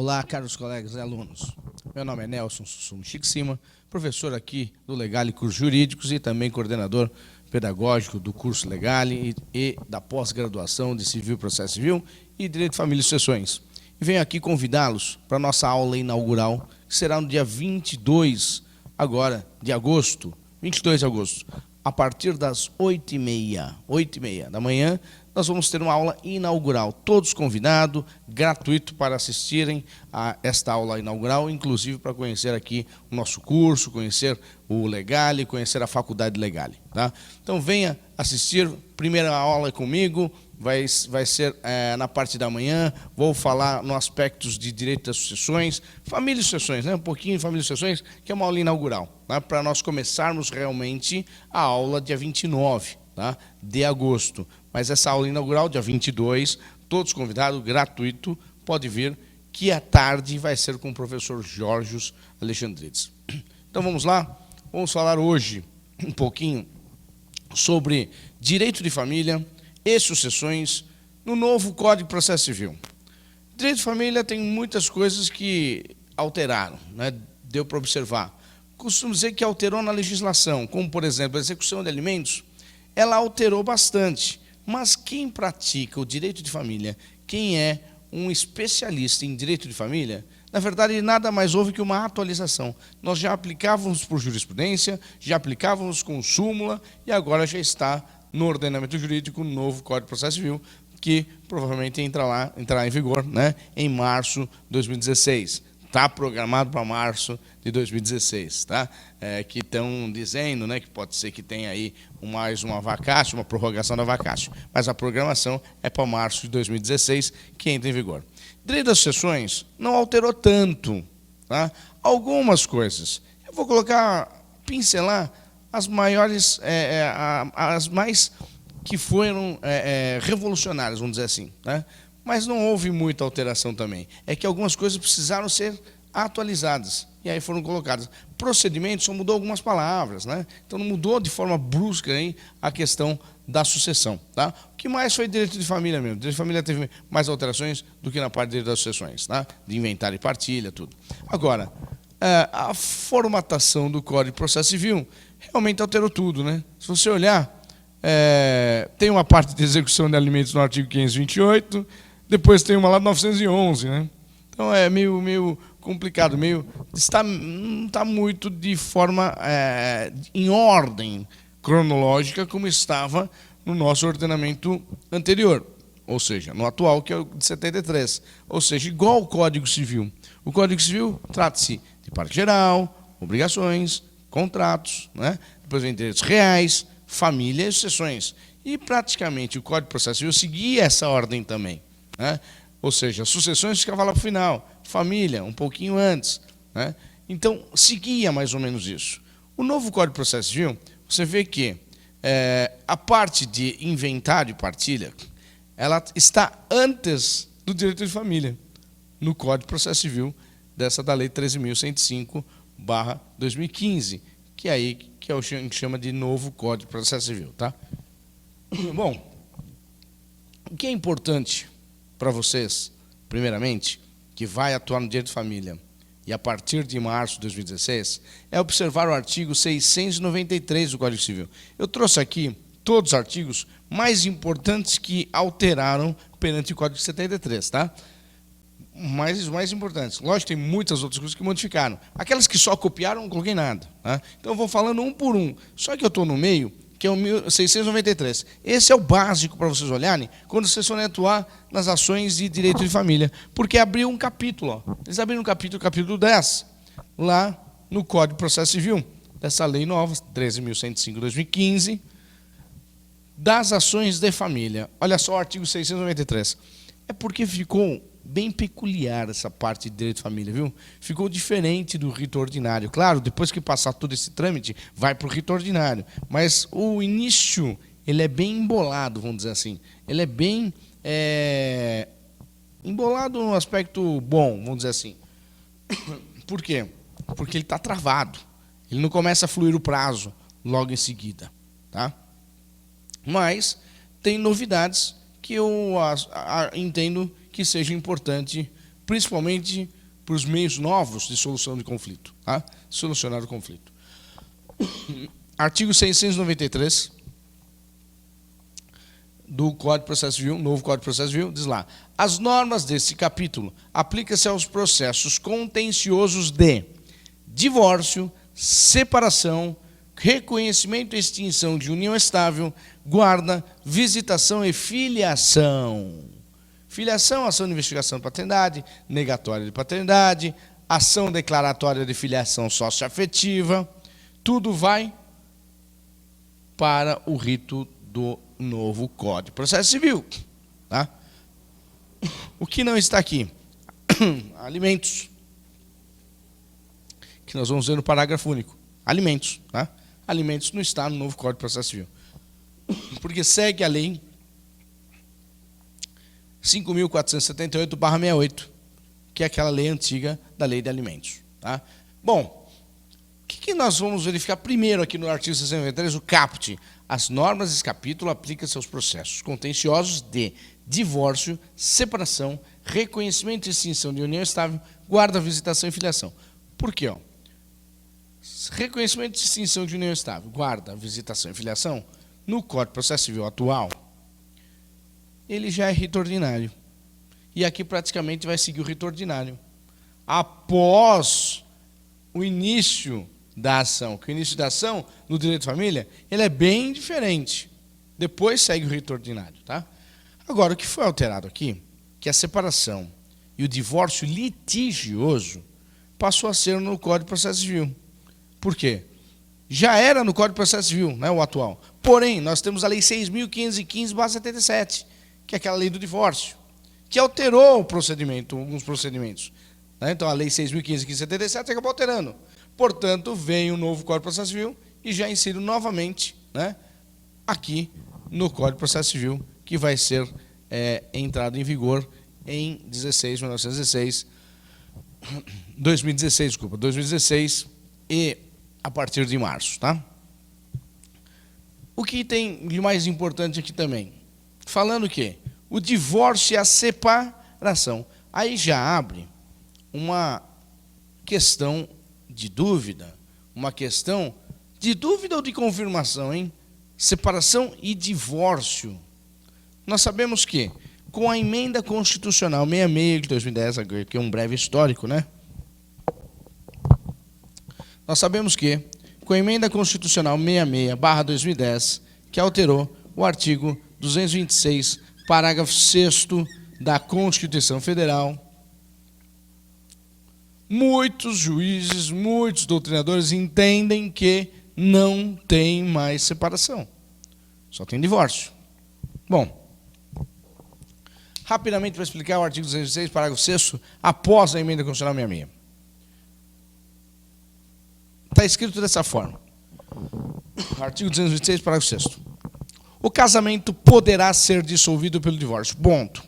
Olá, caros colegas e alunos. Meu nome é Nelson Sussum Chixima, professor aqui do Legale Cursos Jurídicos e também coordenador pedagógico do curso Legale e da pós-graduação de Civil, Processo Civil e Direito de Família e Sucessões. E venho aqui convidá-los para a nossa aula inaugural, que será no dia 22 de agosto, a partir das 8h30 da manhã, nós vamos ter uma aula inaugural. Todos convidados, gratuito para assistirem a esta aula inaugural, inclusive para conhecer aqui o nosso curso, conhecer o Legale, conhecer a Faculdade Legale. Tá? Então venha assistir, primeira aula comigo, vai ser na parte da manhã, vou falar no aspectos de direito das sucessões, família e sucessões, né? Um pouquinho de família e sucessões, que é uma aula inaugural, tá? Para nós começarmos realmente a aula dia 29, tá? De agosto. Mas essa aula inaugural, dia 22, todos convidados, gratuito, pode vir, que à tarde vai ser com o professor Jorge Alexandrides. Então vamos lá, vamos falar hoje um pouquinho sobre direito de família e sucessões no novo Código de Processo Civil. Direito de família tem muitas coisas que alteraram, né? Deu para observar. Costumo dizer que alterou na legislação, como, por exemplo, a execução de alimentos, ela alterou bastante. Mas quem pratica o direito de família, quem é um especialista em direito de família, na verdade, nada mais houve que uma atualização. Nós já aplicávamos por jurisprudência, já aplicávamos com súmula, e agora já está no ordenamento jurídico, no novo Código de Processo Civil, que provavelmente entrará em vigor, né, em março de 2016. Está programado para março de 2016, tá? Que estão dizendo, né, que pode ser que tenha aí mais uma vacácio, uma prorrogação da vacácio, mas a programação é para março de 2016, que entra em vigor. Direito das sucessões não alterou tanto, tá? Algumas coisas. Eu vou pincelar as maiores, as mais que foram revolucionárias, vamos dizer assim, né? Mas não houve muita alteração também. É que algumas coisas precisaram ser atualizadas, e aí foram colocadas. Procedimento só mudou algumas palavras, né? Então não mudou de forma brusca aí a questão da sucessão. Tá? O que mais foi direito de família mesmo. Direito de família teve mais alterações do que na parte de direito das sucessões, tá? De inventário e partilha, tudo. Agora, a formatação do Código de Processo Civil realmente alterou tudo, né? Se você olhar, tem uma parte de execução de alimentos no artigo 528, depois tem uma lá de 911, né? Então é meio complicado, não está muito de forma em ordem cronológica como estava no nosso ordenamento anterior, ou seja, no atual, que é o de 73, ou seja, igual ao Código Civil. O Código Civil trata-se de parte geral, obrigações, contratos, né? Depois vem direitos reais, família e sucessões. E praticamente o Código de Processo Civil seguia essa ordem também, né? Ou seja, sucessões ficava lá para o final, família um pouquinho antes, né? Então, seguia mais ou menos isso. O novo Código de Processo Civil, você vê que a parte de inventário e partilha, ela está antes do direito de família, no Código de Processo Civil, dessa da Lei 13.105/2015, que é aí que a gente chama de novo Código de Processo Civil, tá? Bom, o que é importante para vocês, primeiramente, que vai atuar no direito de família e a partir de março de 2016, é observar o artigo 693 do Código Civil. Eu trouxe aqui todos os artigos mais importantes que alteraram perante o Código de 73, tá? Mas os mais importantes. Lógico, tem muitas outras coisas que modificaram. Aquelas que só copiaram, não coloquei nada, tá? Então eu vou falando um por um. Só que eu estou no meio, que é o 693. Esse é o básico para vocês olharem quando vocês forem atuar nas ações de direito de família. Porque abriu um capítulo. Ó. Eles abriram um capítulo 10, lá no Código de Processo Civil, dessa lei nova, 13.105/2015, das ações de família. Olha só o artigo 693. É porque ficou bem peculiar essa parte de direito de família, viu? Ficou diferente do rito ordinário. Claro, depois que passar todo esse trâmite, vai para o rito ordinário. Mas o início, ele é bem embolado, vamos dizer assim. Ele é bem embolado no aspecto bom, vamos dizer assim. Por quê? Porque ele está travado. Ele não começa a fluir o prazo logo em seguida. Tá? Mas tem novidades que eu entendo que seja importante principalmente para os meios novos de solução de conflito, tá? Solucionar o conflito. Artigo 693 do Código de Processo Civil, novo Código de Processo Civil, diz lá: as normas desse capítulo aplicam-se aos processos contenciosos de divórcio, separação, reconhecimento e extinção de união estável, guarda, visitação e filiação. Filiação, ação de investigação de paternidade, negatória de paternidade, ação declaratória de filiação socioafetiva, tudo vai para o rito do novo Código de Processo Civil. Tá? O que não está aqui? Alimentos. Que nós vamos ver no parágrafo único. Alimentos. Tá? Alimentos não está no novo Código de Processo Civil. Porque segue a lei 5.478/68, que é aquela lei antiga da lei de alimentos. Tá? Bom, o que nós vamos verificar primeiro aqui no artigo 63, o caput? As normas desse capítulo aplicam-se aos processos contenciosos de divórcio, separação, reconhecimento e extinção de união estável, guarda, visitação e filiação. Por quê? Reconhecimento e extinção de união estável, guarda, visitação e filiação, no Código de Processo Civil atual, ele já é rito ordinário. E aqui praticamente vai seguir o rito ordinário. Após o início da ação, que o início da ação no direito de família, ele é bem diferente. Depois segue o rito ordinário, tá? Agora, o que foi alterado aqui, que a separação e o divórcio litigioso passou a ser no Código de Processo Civil. Por quê? Já era no Código de Processo Civil, né, o atual. Porém, nós temos a Lei 6.515/77, que é aquela lei do divórcio, que alterou o procedimento, alguns procedimentos. Né? Então, a Lei 6.515/77 acabou alterando. Portanto, vem o novo Código de Processo Civil e já insiro novamente, né, aqui no Código de Processo Civil, que vai ser entrado em vigor em 2016, e a partir de março. Tá? O que tem de mais importante aqui também? Falando o quê? O divórcio e a separação. Aí já abre uma questão de dúvida, ou de confirmação, hein? Separação e divórcio. Nós sabemos que, com a emenda constitucional 66 de 2010, que é um breve histórico, né? Nós sabemos que, com a emenda constitucional 66/2010, que alterou o artigo 226, parágrafo 6º da Constituição Federal, muitos juízes, muitos doutrinadores entendem que não tem mais separação, só tem divórcio. Bom, rapidamente para explicar o artigo 206, parágrafo 6º, após a emenda constitucional 66. Está escrito dessa forma. Artigo 226, parágrafo 6º. O casamento poderá ser dissolvido pelo divórcio. Ponto.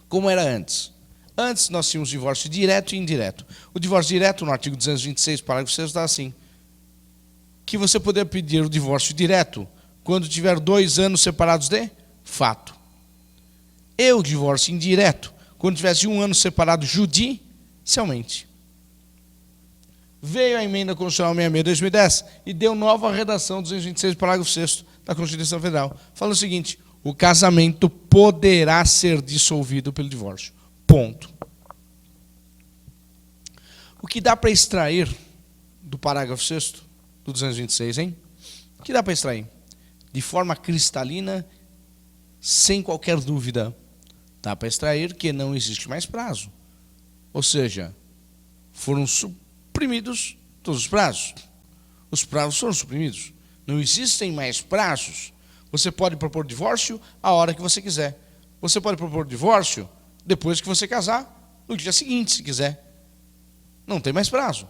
Como era antes? Antes nós tínhamos divórcio direto e indireto. O divórcio direto, no artigo 226, parágrafo 6º, está assim: que você poder pedir o divórcio direto quando tiver 2 anos separados de fato. E o divórcio indireto, quando tivesse 1 ano separado judicialmente. Veio a emenda constitucional 66 de 2010 e deu nova redação 226, parágrafo 6º da Constituição Federal. Fala o seguinte: o casamento poderá ser dissolvido pelo divórcio. Ponto. O que dá para extrair do parágrafo 6º do 226, hein? O que dá para extrair? De forma cristalina, sem qualquer dúvida, dá para extrair que não existe mais prazo. Ou seja, foram suprimidos todos os prazos. Os prazos foram suprimidos. Não existem mais prazos. Você pode propor divórcio a hora que você quiser. Você pode propor divórcio depois que você casar, no dia seguinte, se quiser. Não tem mais prazo.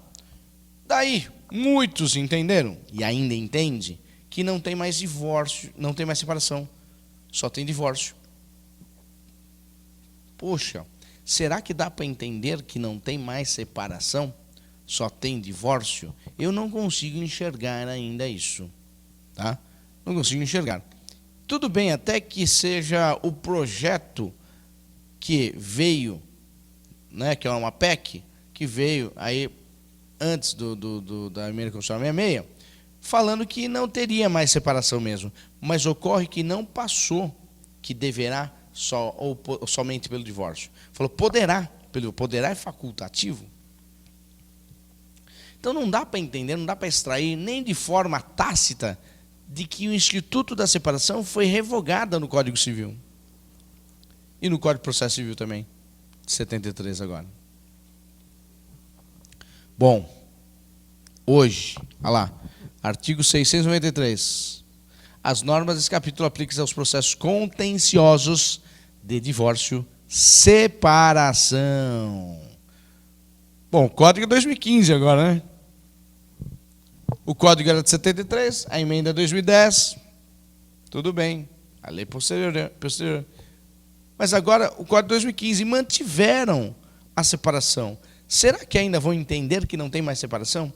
Daí, muitos entenderam, e ainda entendem, que não tem mais divórcio, não tem mais separação. Só tem divórcio. Poxa, será que dá para entender que não tem mais separação? Só tem divórcio? Eu não consigo enxergar ainda isso. Tá? Não consigo enxergar. Tudo bem, até que seja o projeto que veio, né, que é uma PEC, que veio aí antes da Emenda Constitucional 66, falando que não teria mais separação mesmo, mas ocorre que não passou que deverá somente pelo divórcio. Falou poderá é facultativo. Então não dá para entender, não dá para extrair nem de forma tácita de que o Instituto da Separação foi revogado no Código Civil. E no Código de Processo Civil também, de 73 agora. Bom, hoje, olha lá, artigo 693. As normas desse capítulo aplicam-se aos processos contenciosos de divórcio, separação. Bom, o Código é 2015 agora, né? O Código era de 73, a emenda é 2010. Tudo bem, a lei posterior. Mas agora, o Código de 2015, mantiveram a separação. Será que ainda vão entender que não tem mais separação?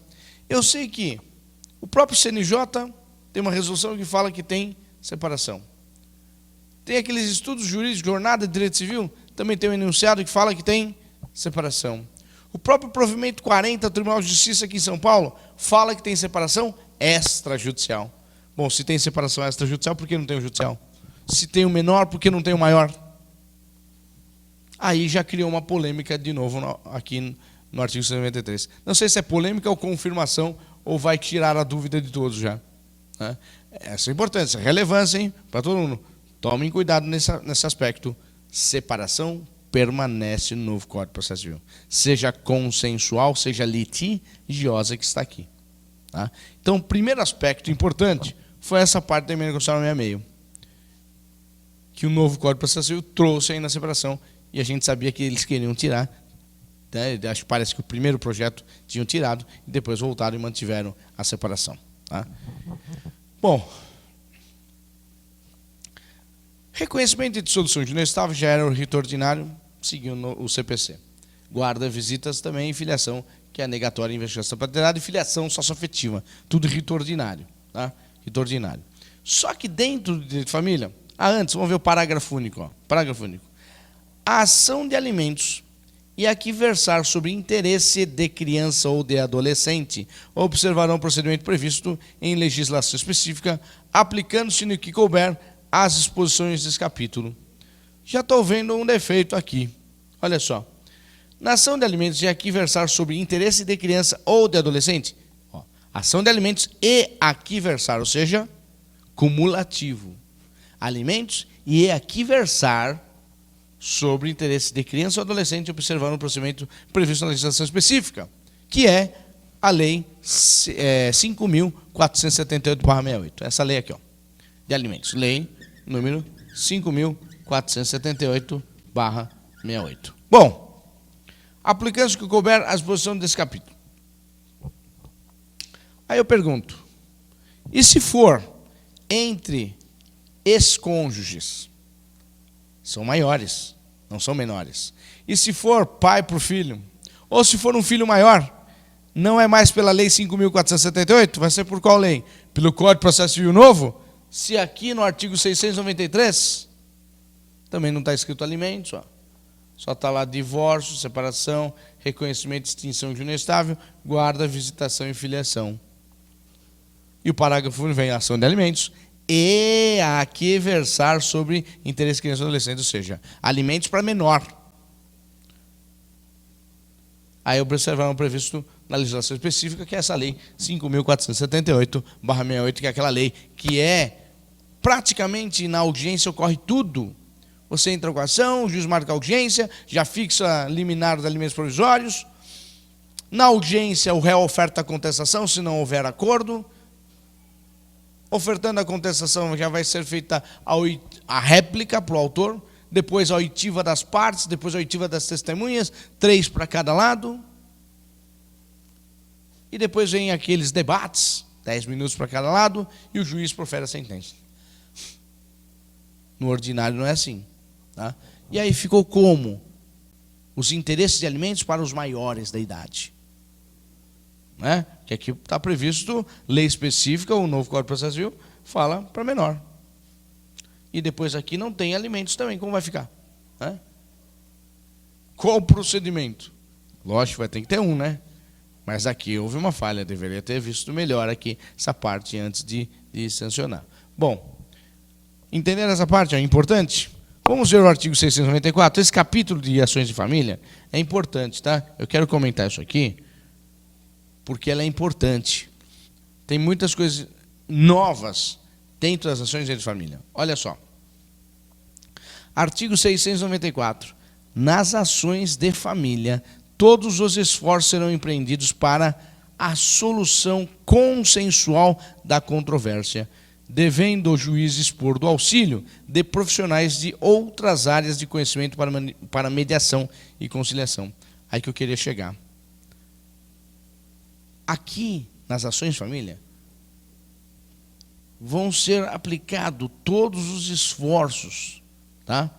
Eu sei que o próprio CNJ tem uma resolução que fala que tem separação. Tem aqueles estudos jurídicos, jornada de direito civil, também tem um enunciado que fala que tem separação. O próprio provimento 40 do Tribunal de Justiça aqui em São Paulo fala que tem separação extrajudicial. Bom, se tem separação extrajudicial, por que não tem o judicial? Se tem o menor, por que não tem o maior? Aí já criou uma polêmica de novo aqui no artigo 193. Não sei se é polêmica ou confirmação, ou vai tirar a dúvida de todos já. Essa é importante, essa é relevância, hein, para todo mundo. Tomem cuidado nesse aspecto. Separação permanece no novo Código de Processo Civil. Seja consensual, seja litigiosa que está aqui. Tá? Então, o primeiro aspecto importante foi essa parte da Emenda Constitucional 66, que o novo Código de Processo Civil trouxe aí na separação, e a gente sabia que eles queriam tirar. Né? Acho que parece que o primeiro projeto tinham tirado, e depois voltaram e mantiveram a separação. Tá? Bom, reconhecimento de dissolução de união estável já era o rito ordinário, seguindo o CPC. Guarda, visitas também e filiação, que é a negatória, investigação paternidade e filiação socioafetiva. Tudo rito ordinário. Tá? Rito ordinário. Só que dentro do direito de família, antes, vamos ver o parágrafo único. Ó, parágrafo único. A ação de alimentos e aqui versar sobre interesse de criança ou de adolescente observarão o procedimento previsto em legislação específica, aplicando-se no que couber as disposições desse capítulo. Já estou vendo um defeito aqui. Olha só. Na ação de alimentos e aqui versar sobre interesse de criança ou de adolescente, ó, ação de alimentos e aqui versar, ou seja, cumulativo. Alimentos e aqui versar sobre interesse de criança ou adolescente observando o procedimento previsto na legislação específica, que é a Lei 5.478/68. Essa lei aqui, ó, de alimentos. Lei número 5.478/68. Bom, aplicando-se que couber a disposição desse capítulo. Aí eu pergunto, e se for entre ex-cônjuges? São maiores, não são menores. E se for pai para o filho, ou se for um filho maior, não é mais pela Lei 5.478, vai ser por qual lei? Pelo Código de Processo Civil Novo? Se aqui no artigo 693, também não está escrito alimentos, ó. Só está lá divórcio, separação, reconhecimento e extinção de união estável, guarda, visitação e filiação. E o parágrafo vem ação de alimentos e aqui versar sobre interesse de criança e adolescente, ou seja, alimentos para menor. Aí observaram previsto na legislação específica, que é essa lei 5.478/68, que é aquela lei que é praticamente na audiência ocorre tudo. Você entra com a ação, o juiz marca a audiência, já fixa liminar dos alimentos provisórios. Na audiência, o réu oferta a contestação, se não houver acordo. Ofertando a contestação, já vai ser feita a réplica para o autor, depois a oitiva das partes, depois a oitiva das testemunhas, 3 para cada lado. E depois vem aqueles debates, 10 minutos para cada lado, e o juiz profere a sentença. No ordinário não é assim. Tá? E aí ficou como? Os interesses de alimentos para os maiores da idade. Né? Que aqui está previsto, lei específica, o novo Código de Processo Civil fala para menor. E depois aqui não tem alimentos também, como vai ficar? Né? Qual o procedimento? Lógico, vai ter que ter um, né? Mas aqui houve uma falha, deveria ter visto melhor aqui essa parte antes de sancionar. Bom, entender essa parte é importante? Vamos ver o artigo 694. Esse capítulo de ações de família é importante, tá? Eu quero comentar isso aqui porque ela é importante. Tem muitas coisas novas dentro das ações de família. Olha só. Artigo 694. Nas ações de família, todos os esforços serão empreendidos para a solução consensual da controvérsia, devendo o juiz dispor do auxílio de profissionais de outras áreas de conhecimento para mediação e conciliação. Aí que eu queria chegar. Aqui, nas ações de família, vão ser aplicados todos os esforços, tá?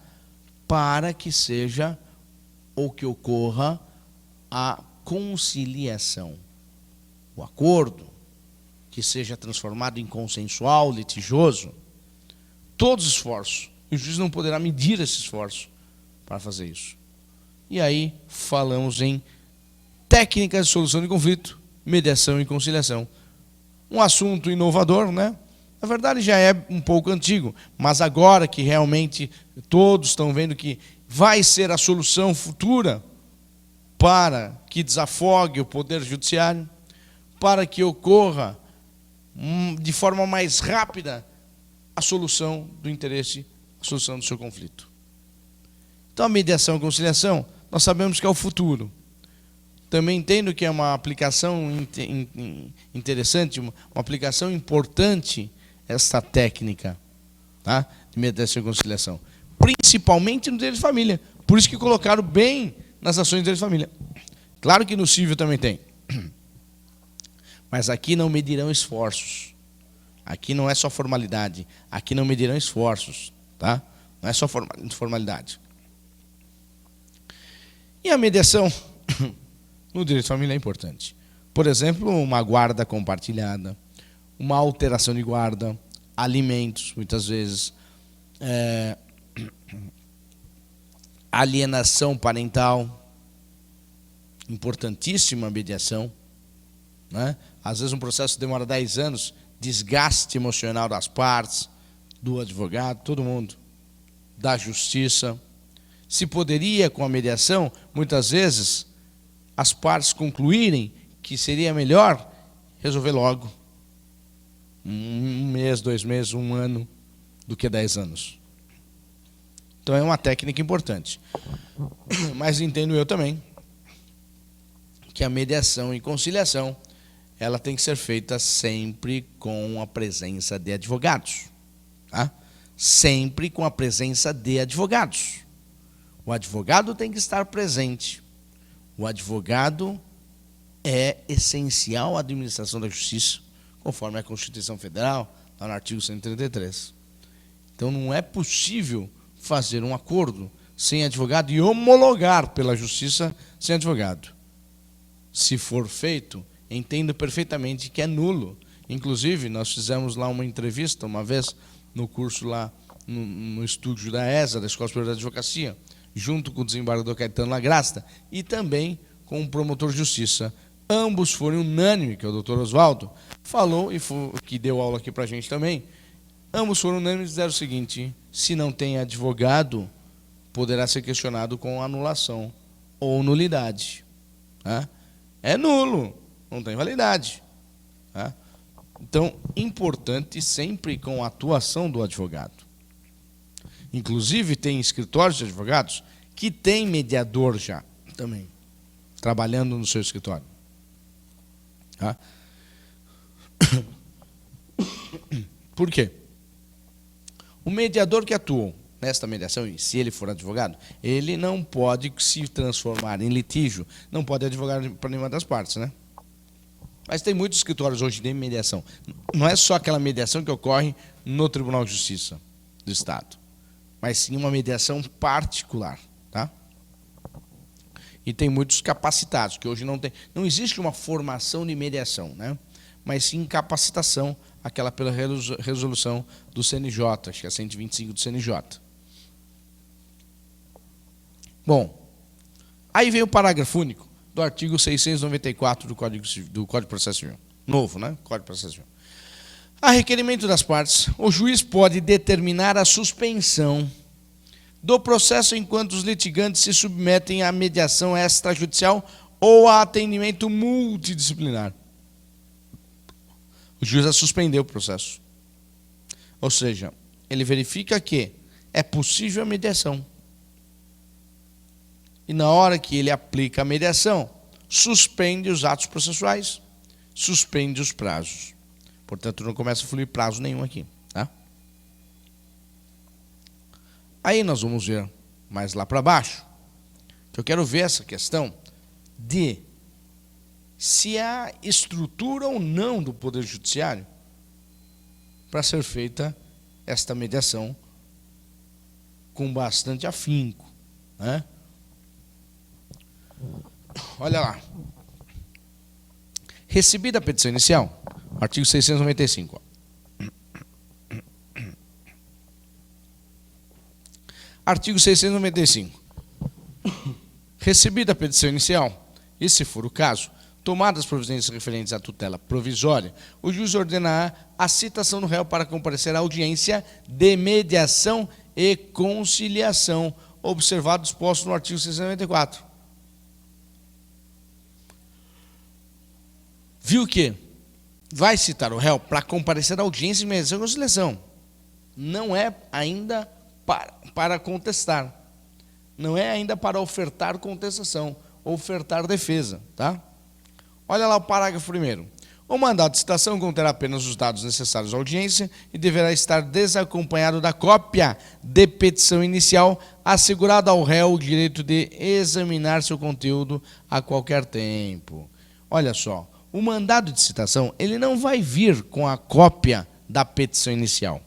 Para que seja ou que ocorra a conciliação, o acordo, que seja transformado em consensual, litigioso, todos os esforços. E o juiz não poderá medir esse esforço para fazer isso. E aí falamos em técnicas de solução de conflito, mediação e conciliação. Um assunto inovador, né? Na verdade já é um pouco antigo, mas agora que realmente todos estão vendo que vai ser a solução futura para que desafogue o poder judiciário, para que ocorra de forma mais rápida a solução do interesse, a solução do seu conflito. Então a mediação e conciliação, nós sabemos que é o futuro. Também entendo que é uma aplicação interessante, uma aplicação importante essa técnica, tá? De mediação e conciliação. Principalmente no direito de família. Por isso que colocaram bem nas ações de direito de família. Claro que no civil também tem. Mas aqui não medirão esforços. Aqui não é só formalidade. Aqui não medirão esforços, tá? Não é só formalidade. E a mediação no direito de família é importante. Por exemplo, uma guarda compartilhada, uma alteração de guarda, alimentos, muitas vezes, alienação parental, importantíssima a mediação, né? Às vezes um processo demora 10 anos, desgaste emocional das partes, do advogado, todo mundo, da justiça. Se poderia, com a mediação, muitas vezes, as partes concluírem que seria melhor resolver logo. 1 mês, 2 meses, 1 ano, do que 10 anos. Então é uma técnica importante. Mas entendo eu também que a mediação e conciliação, ela tem que ser feita sempre com a presença de advogados. Tá? Sempre com a presença de advogados. O advogado tem que estar presente. O advogado é essencial à administração da justiça, conforme a Constituição Federal, lá no artigo 133. Então não é possível fazer um acordo sem advogado e homologar pela justiça sem advogado. Se for feito, entendo perfeitamente que é nulo. Inclusive, nós fizemos lá uma entrevista, uma vez, no curso lá, no estúdio da ESA, da Escola Superior da Advocacia, junto com o desembargador Caetano Lagrasta e também com o promotor de justiça. Ambos foram unânimes, que é o doutor Oswaldo, falou, e que deu aula aqui para a gente também, ambos foram unânimes e disseram o seguinte: se não tem advogado, poderá ser questionado com anulação ou nulidade. Tá? É nulo, não tem validade. Tá? Então, importante sempre com a atuação do advogado. Inclusive, tem escritórios de advogados que tem mediador já também, trabalhando no seu escritório. Tá? Por quê? O mediador que atua nesta mediação, e se ele for advogado, ele não pode se transformar em litígio, não pode advogar para nenhuma das partes, né? Mas tem muitos escritórios hoje de mediação. Não é só aquela mediação que ocorre no Tribunal de Justiça do Estado, mas sim uma mediação particular, tá? E tem muitos capacitados, que hoje não existe uma formação de mediação, né? Mas sim capacitação, aquela pela resolução do CNJ, acho que é 125 do CNJ. Bom, Aí vem o parágrafo único do artigo 694 do Código de Processo Civil. Novo, né? Código de Processo Civil. A requerimento das partes, o juiz pode determinar a suspensão do processo enquanto os litigantes se submetem à mediação extrajudicial ou a atendimento multidisciplinar. O juiz a suspendeu o processo. Ou seja, ele verifica que é possível a mediação. E na hora que ele aplica a mediação, suspende os atos processuais, suspende os prazos. Portanto, não começa a fluir prazo nenhum aqui. Tá? Aí nós vamos ver mais lá para baixo, que eu quero ver essa questão de se há estrutura ou não do Poder Judiciário para ser feita esta mediação com bastante afinco. Né? Olha lá. Recebida a petição inicial, artigo 695. Artigo 695. Recebida a petição inicial, e se for o caso, tomadas as providências referentes à tutela provisória, o juiz ordenará a citação do réu para comparecer à audiência de mediação e conciliação, observado disposto no artigo 694. Viu que vai citar o réu para comparecer à audiência de mediação e conciliação. Não é ainda para contestar. Não é ainda para ofertar contestação, ofertar defesa. Tá? Olha lá o parágrafo 1º. O mandado de citação conterá apenas os dados necessários à audiência e deverá estar desacompanhado da cópia de petição inicial, assegurado ao réu o direito de examinar seu conteúdo a qualquer tempo. Olha só, o mandado de citação ele não vai vir com a cópia da petição inicial.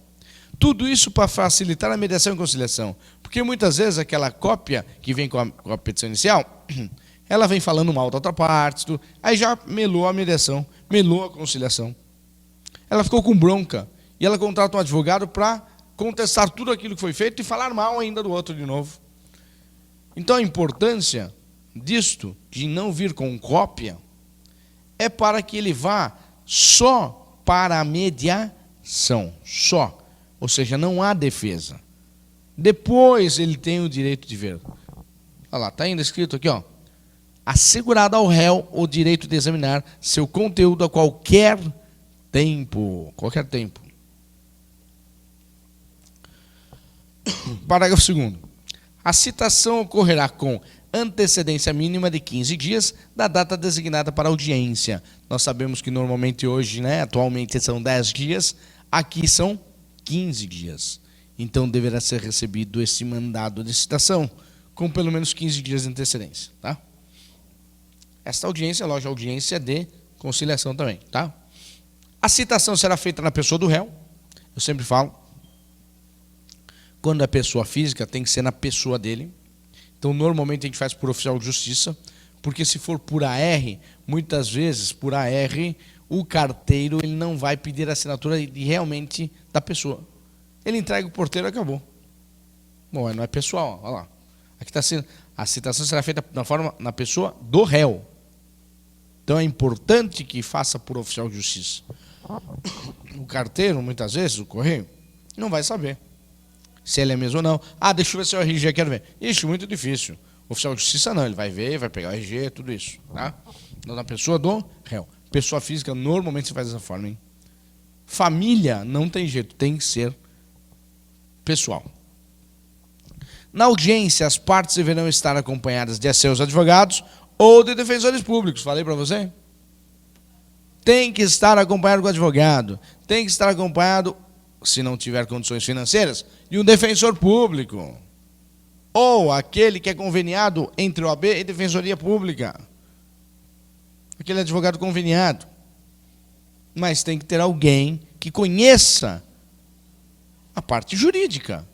Tudo isso para facilitar a mediação e conciliação, porque muitas vezes aquela cópia que vem com a petição inicial, ela vem falando mal da outra parte, tudo, aí já melou a mediação, melou a conciliação. Ela ficou com bronca e ela contrata um advogado para contestar tudo aquilo que foi feito e falar mal ainda do outro de novo. Então a importância disto, de não vir com cópia, é para que ele vá só para a mediação, só. Ou seja, não há defesa. Depois ele tem o direito de ver. Olha lá, está ainda escrito aqui, ó. Assegurado ao réu o direito de examinar seu conteúdo a qualquer tempo. Qualquer tempo. Parágrafo 2º. A citação ocorrerá com antecedência mínima de 15 dias da data designada para audiência. Nós sabemos que normalmente hoje, né, atualmente são 10 dias, aqui são 15 dias. Então deverá ser recebido esse mandado de citação com pelo menos 15 dias de antecedência. Tá? Esta audiência, lógico, audiência de conciliação também. Tá? A citação será feita na pessoa do réu. Eu sempre falo, quando é pessoa física, tem que ser na pessoa dele. Então, normalmente a gente faz por oficial de justiça, porque se for por AR, muitas vezes, por AR, o carteiro ele não vai pedir a assinatura realmente da pessoa. Ele entrega o porteiro e acabou. Bom, não é pessoal, olha lá. Aqui está sendo, a citação será feita na pessoa do réu. Então é importante que faça por oficial de justiça. O carteiro, muitas vezes, o correio, não vai saber se ele é mesmo ou não. Ah, deixa eu ver se é o RG, quero ver. Isso, muito difícil. O oficial de justiça não, ele vai ver, vai pegar o RG, tudo isso. Tá? Então, na pessoa do réu. Pessoa física, normalmente se faz dessa forma. Hein? Família, não tem jeito, tem que ser pessoal. Na audiência, as partes deverão estar acompanhadas de seus advogados ou de defensores públicos. Falei para você? Tem que estar acompanhado com o advogado. Tem que estar acompanhado, se não tiver condições financeiras, de um defensor público. Ou aquele que é conveniado entre OAB e Defensoria Pública. Aquele advogado conveniado. Mas tem que ter alguém que conheça a parte jurídica.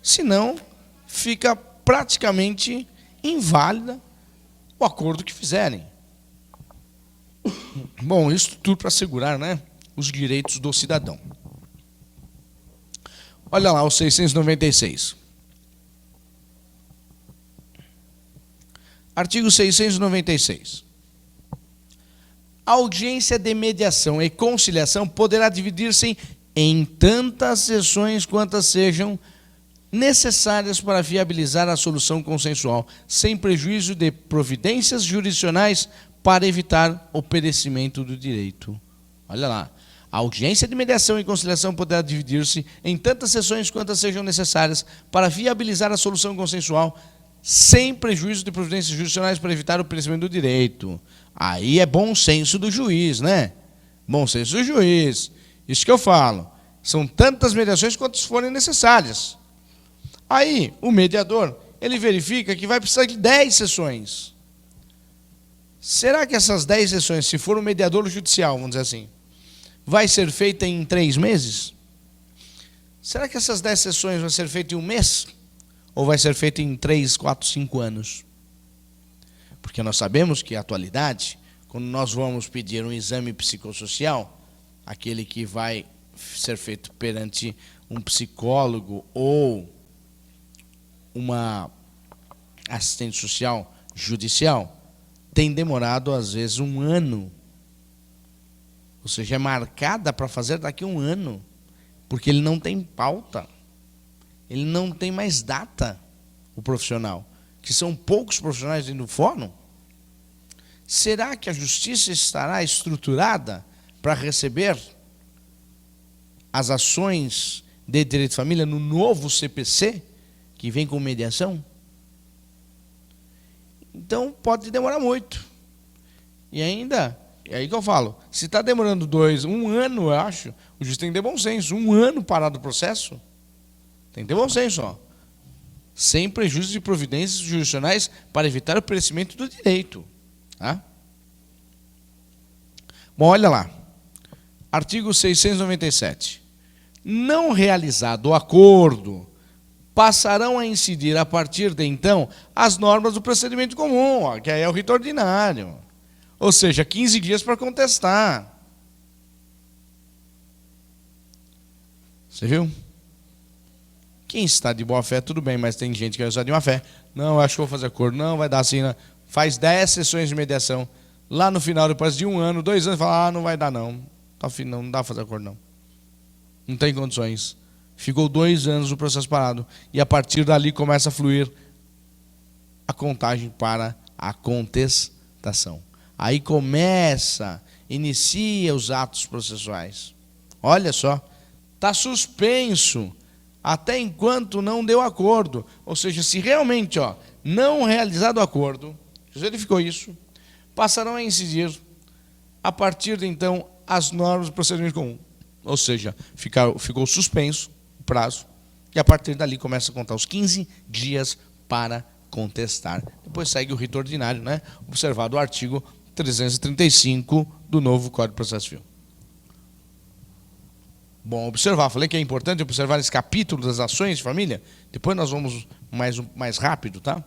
Senão, fica praticamente inválida o acordo que fizerem. Bom, isso tudo para assegurar, né, os direitos do cidadão. Olha lá, o 696. Artigo 696. A audiência de mediação e conciliação poderá dividir-se em tantas sessões quantas sejam necessárias para viabilizar a solução consensual, sem prejuízo de providências jurisdicionais para evitar o perecimento do direito. Olha lá. A audiência de mediação e conciliação poderá dividir-se em tantas sessões quantas sejam necessárias para viabilizar a solução consensual, sem prejuízo de providências jurisdicionais para evitar o perecimento do direito. Aí é bom senso do juiz, né? Bom senso do juiz. Isso que eu falo. São tantas mediações quantas forem necessárias. Aí, o mediador, ele verifica que vai precisar de 10 sessões. Será que essas 10 sessões, se for um mediador judicial, vamos dizer assim, vai ser feita em 3 meses? Será que essas 10 sessões vão ser feitas em 1 mês? Ou vai ser feita em 3, 4, 5 anos? Porque nós sabemos que, na atualidade, quando nós vamos pedir um exame psicossocial, aquele que vai ser feito perante um psicólogo ou uma assistente social judicial, tem demorado, às vezes, 1 ano. Ou seja, é marcada para fazer daqui a 1 ano, porque ele não tem pauta, ele não tem mais data, o profissional, que são poucos profissionais dentro do fórum. Será que a justiça estará estruturada para receber as ações de direito de família no novo CPC, que vem com mediação? Então, pode demorar muito. E ainda, é aí que eu falo, se está demorando 1 ano, eu acho, o juiz tem que ter bom senso. 1 ano parado o processo, tem que ter bom senso, ó. Sem prejuízo de providências jurisdicionais para evitar o perecimento do direito. Tá? Bom, olha lá. Artigo 697. Não realizado o acordo, passarão a incidir a partir de então as normas do procedimento comum, ó, que aí é o rito ordinário. Ou seja, 15 dias para contestar. Você viu? Quem está de boa fé, tudo bem, mas tem gente que vai usar de má fé. Não, eu acho que vou fazer acordo. Não, vai dar assim. Não. Faz 10 sessões de mediação. Lá no final, depois de 1 ano, 2 anos, fala, não vai dar não. Não dá para fazer acordo não. Não tem condições. Ficou 2 anos o processo parado. E a partir dali começa a fluir a contagem para a contestação. Aí inicia os atos processuais. Olha só, está suspenso até enquanto não deu acordo. Ou seja, se realmente não realizado o acordo, já verificou isso, passarão a incidir a partir de então as normas do procedimento comum. Ou seja, ficou suspenso o prazo e a partir dali começa a contar os 15 dias para contestar. Depois segue o rito ordinário, né? Observado o artigo 335 do novo Código de Processo Civil. Bom, observar, falei que é importante observar esse capítulo das ações de família, depois nós vamos mais rápido, tá?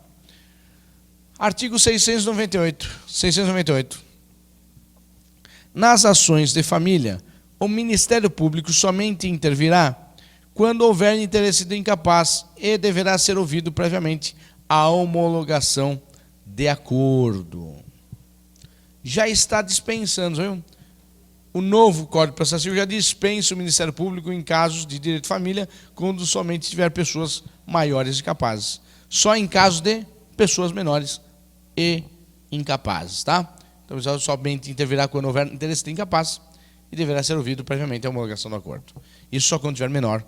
Artigo 698. Nas ações de família, o Ministério Público somente intervirá quando houver interesse do incapaz e deverá ser ouvido previamente a homologação de acordo. Já está dispensando, viu? O novo Código de Processo Civil já dispensa o Ministério Público em casos de direito de família quando somente tiver pessoas maiores e capazes. Só em casos de pessoas menores e incapazes, tá? Então, somente intervirá quando houver interesse de incapaz e deverá ser ouvido previamente a homologação do acordo. Isso só quando tiver menor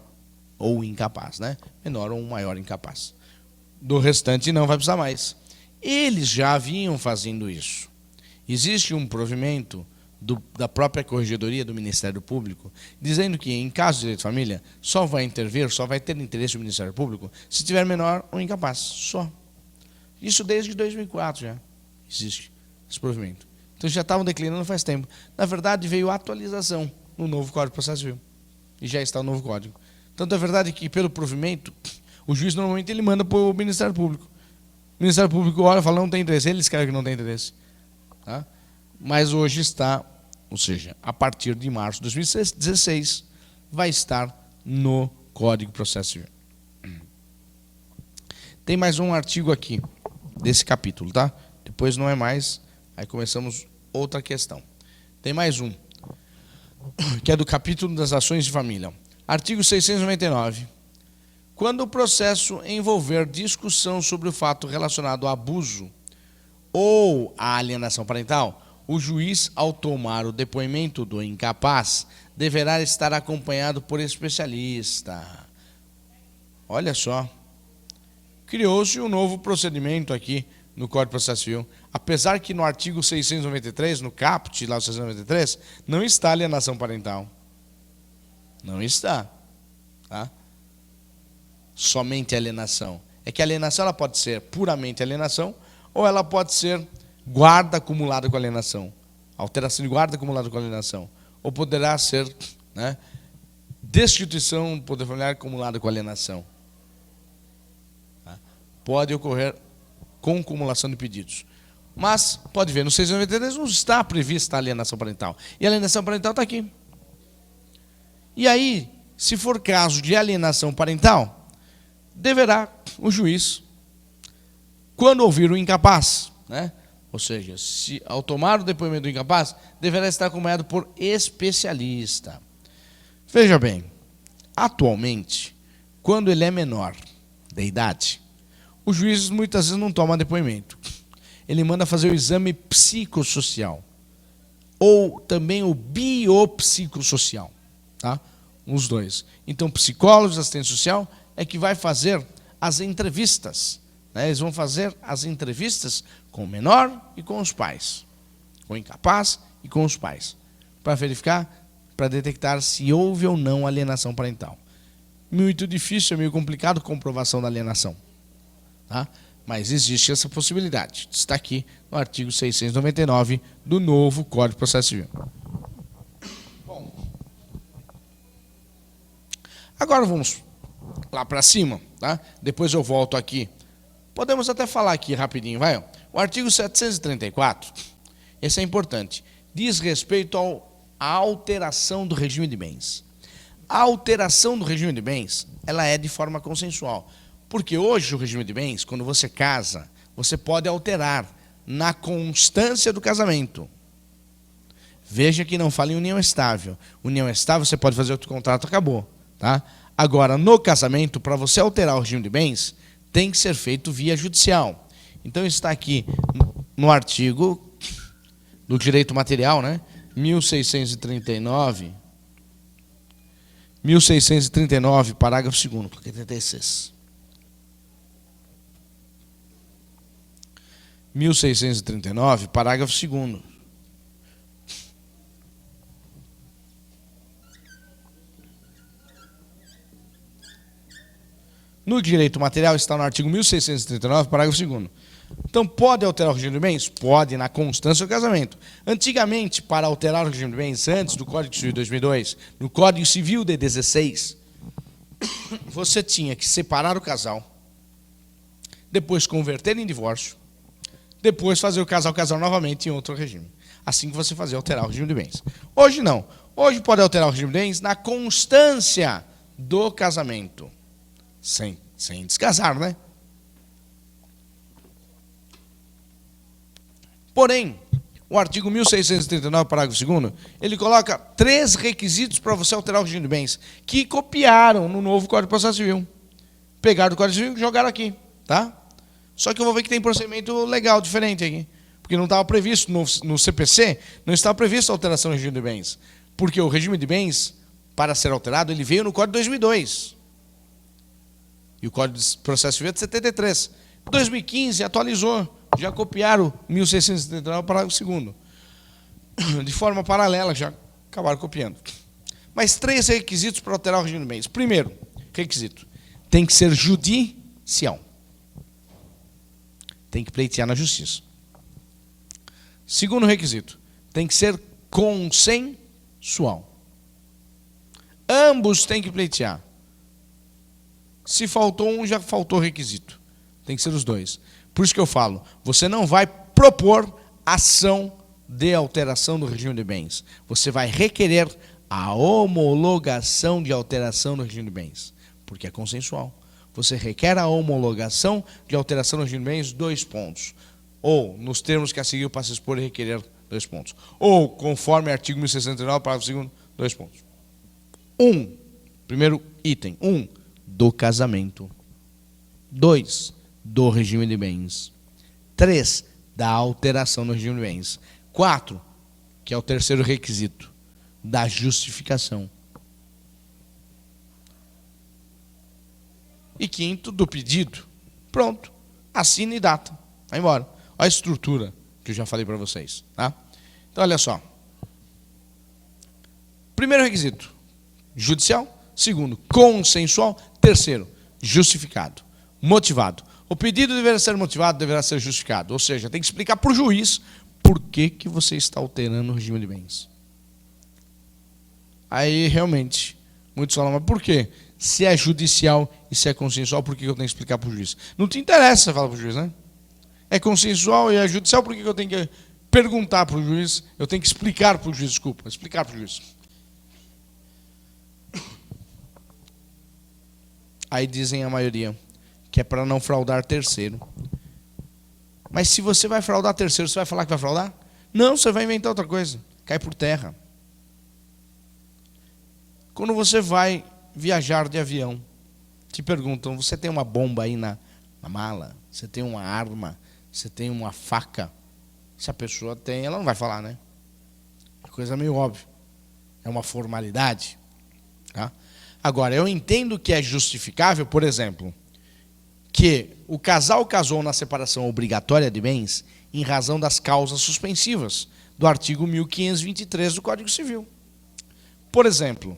ou incapaz, né? Menor ou maior incapaz. Do restante não vai precisar mais. Eles já vinham fazendo isso. Existe um provimento da própria Corregedoria do Ministério Público, dizendo que, em caso de direito de família, só vai intervir, só vai ter interesse do Ministério Público se tiver menor ou incapaz, só. Isso desde 2004 já existe esse provimento. Então já estavam declinando faz tempo. Na verdade, veio a atualização no novo Código de Processo Civil. E já está o novo código. Tanto é verdade que, pelo provimento, o juiz normalmente ele manda para o Ministério Público. O Ministério Público olha e fala, não tem interesse, ele escreve que não tem interesse. Tá? Mas hoje está, ou seja, a partir de março de 2016, vai estar no Código de Processo Civil. Tem mais um artigo aqui, desse capítulo, tá? Depois não é mais, aí começamos outra questão. Tem mais um, que é do capítulo das ações de família. Artigo 699. Quando o processo envolver discussão sobre o fato relacionado ao abuso ou à alienação parental, o juiz, ao tomar o depoimento do incapaz, deverá estar acompanhado por especialista. Olha só. Criou-se um novo procedimento aqui no Código de Processo Civil. Apesar que no artigo 693, no caput, lá o 693, não está alienação parental. Não está. Tá? Somente alienação. É que a alienação ela pode ser puramente alienação ou ela pode ser guarda acumulada com alienação. Alteração de guarda acumulada com alienação. Ou poderá ser, né, destituição do poder familiar acumulada com alienação. Tá? Pode ocorrer com acumulação de pedidos. Mas, pode ver, no 693 não está prevista a alienação parental. E a alienação parental está aqui. E aí, se for caso de alienação parental, deverá o juiz, quando ouvir o incapaz, né? Ou seja, se, ao tomar o depoimento do incapaz, deverá estar acompanhado por especialista. Veja bem, atualmente, quando ele é menor de idade, o juiz muitas vezes não toma depoimento. Ele manda fazer o exame psicossocial, ou também o biopsicossocial, tá? Os dois. Então, psicólogos, assistente social, é que vai fazer as entrevistas. Né? Eles vão fazer as entrevistas com o menor e com os pais, com o incapaz e com os pais, para verificar, para detectar se houve ou não alienação parental. Muito difícil, é meio complicado a comprovação da alienação. Tá? Mas existe essa possibilidade. Está aqui no artigo 699 do novo Código de Processo Civil. Bom, agora vamos lá para cima. Tá? Depois eu volto aqui. Podemos até falar aqui rapidinho, vai? O artigo 734, esse é importante, diz respeito à alteração do regime de bens. A alteração do regime de bens, ela é de forma consensual. Porque hoje o regime de bens, quando você casa, você pode alterar na constância do casamento. Veja que não fala em união estável. União estável, você pode fazer outro contrato, acabou. Tá? Agora, no casamento, para você alterar o regime de bens, tem que ser feito via judicial. Então está aqui no artigo do direito material, né? 1639, parágrafo 2º, porque 36. 1639, parágrafo 2º. No direito material está no artigo 1639, parágrafo 2º. Então, pode alterar o regime de bens? Pode, na constância do casamento. Antigamente, para alterar o regime de bens, antes do Código Civil de 2002, no Código Civil de 16, você tinha que separar o casal, depois converter em divórcio, depois fazer o casal casar novamente em outro regime. Assim que você fazia alterar o regime de bens. Hoje não. Hoje pode alterar o regime de bens na constância do casamento. Sem descasar, né? Porém, o artigo 1639, parágrafo 2º, ele coloca 3 requisitos para você alterar o regime de bens, que copiaram no novo Código de Processo Civil. Pegaram o Código Civil e jogaram aqui, tá? Só que eu vou ver que tem procedimento legal diferente aqui. Porque não estava previsto no CPC, não estava previsto a alteração do regime de bens. Porque o regime de bens, para ser alterado, ele veio no Código de 2002. E o Código de Processo Civil é de 73. Em 2015, atualizou. Já copiaram 1639, parágrafo 2º. De forma paralela, já acabaram copiando. Mas 3 requisitos para alterar o regime de bens. Primeiro requisito, tem que ser judicial. Tem que pleitear na justiça. Segundo requisito, tem que ser consensual. Ambos têm que pleitear. Se faltou um, já faltou o requisito. Tem que ser os dois. Por isso que eu falo, você não vai propor ação de alteração do regime de bens. Você vai requerer a homologação de alteração do regime de bens, porque é consensual. Você requer a homologação de alteração do regime de bens, 2 pontos. ou nos termos que a seguir para se expor e requerer, 2 pontos. Ou, conforme artigo 1069, parágrafo 2º, 2 pontos. Primeiro item. do casamento. 2, do regime de bens. 3, da alteração no regime de bens. 4, que é o terceiro requisito, da justificação. E 5º, do pedido. Pronto. Assina e data. Vai embora. Olha a estrutura que eu já falei para vocês. Tá? Então, olha só. Primeiro requisito, judicial. Segundo, consensual. Terceiro, justificado, motivado. O pedido deverá ser motivado, deverá ser justificado. Ou seja, tem que explicar para o juiz por que você está alterando o regime de bens. Aí, realmente, muitos falam, mas por quê? Se é judicial e se é consensual, por que eu tenho que explicar para o juiz? Não te interessa, você fala para o juiz, né? É consensual e é judicial, por que eu tenho que perguntar para o juiz? Eu tenho que explicar para o juiz, desculpa, explicar para o juiz. Aí dizem a maioria que é para não fraudar terceiro. Mas se você vai fraudar terceiro, você vai falar que vai fraudar? Não, você vai inventar outra coisa. Cai por terra. Quando você vai viajar de avião, te perguntam, você tem uma bomba aí na mala? Você tem uma arma? Você tem uma faca? Se a pessoa tem, ela não vai falar, né? É coisa meio óbvia. É uma formalidade. Tá? Agora, eu entendo que é justificável, por exemplo, que o casal casou na separação obrigatória de bens em razão das causas suspensivas do artigo 1523 do Código Civil. Por exemplo,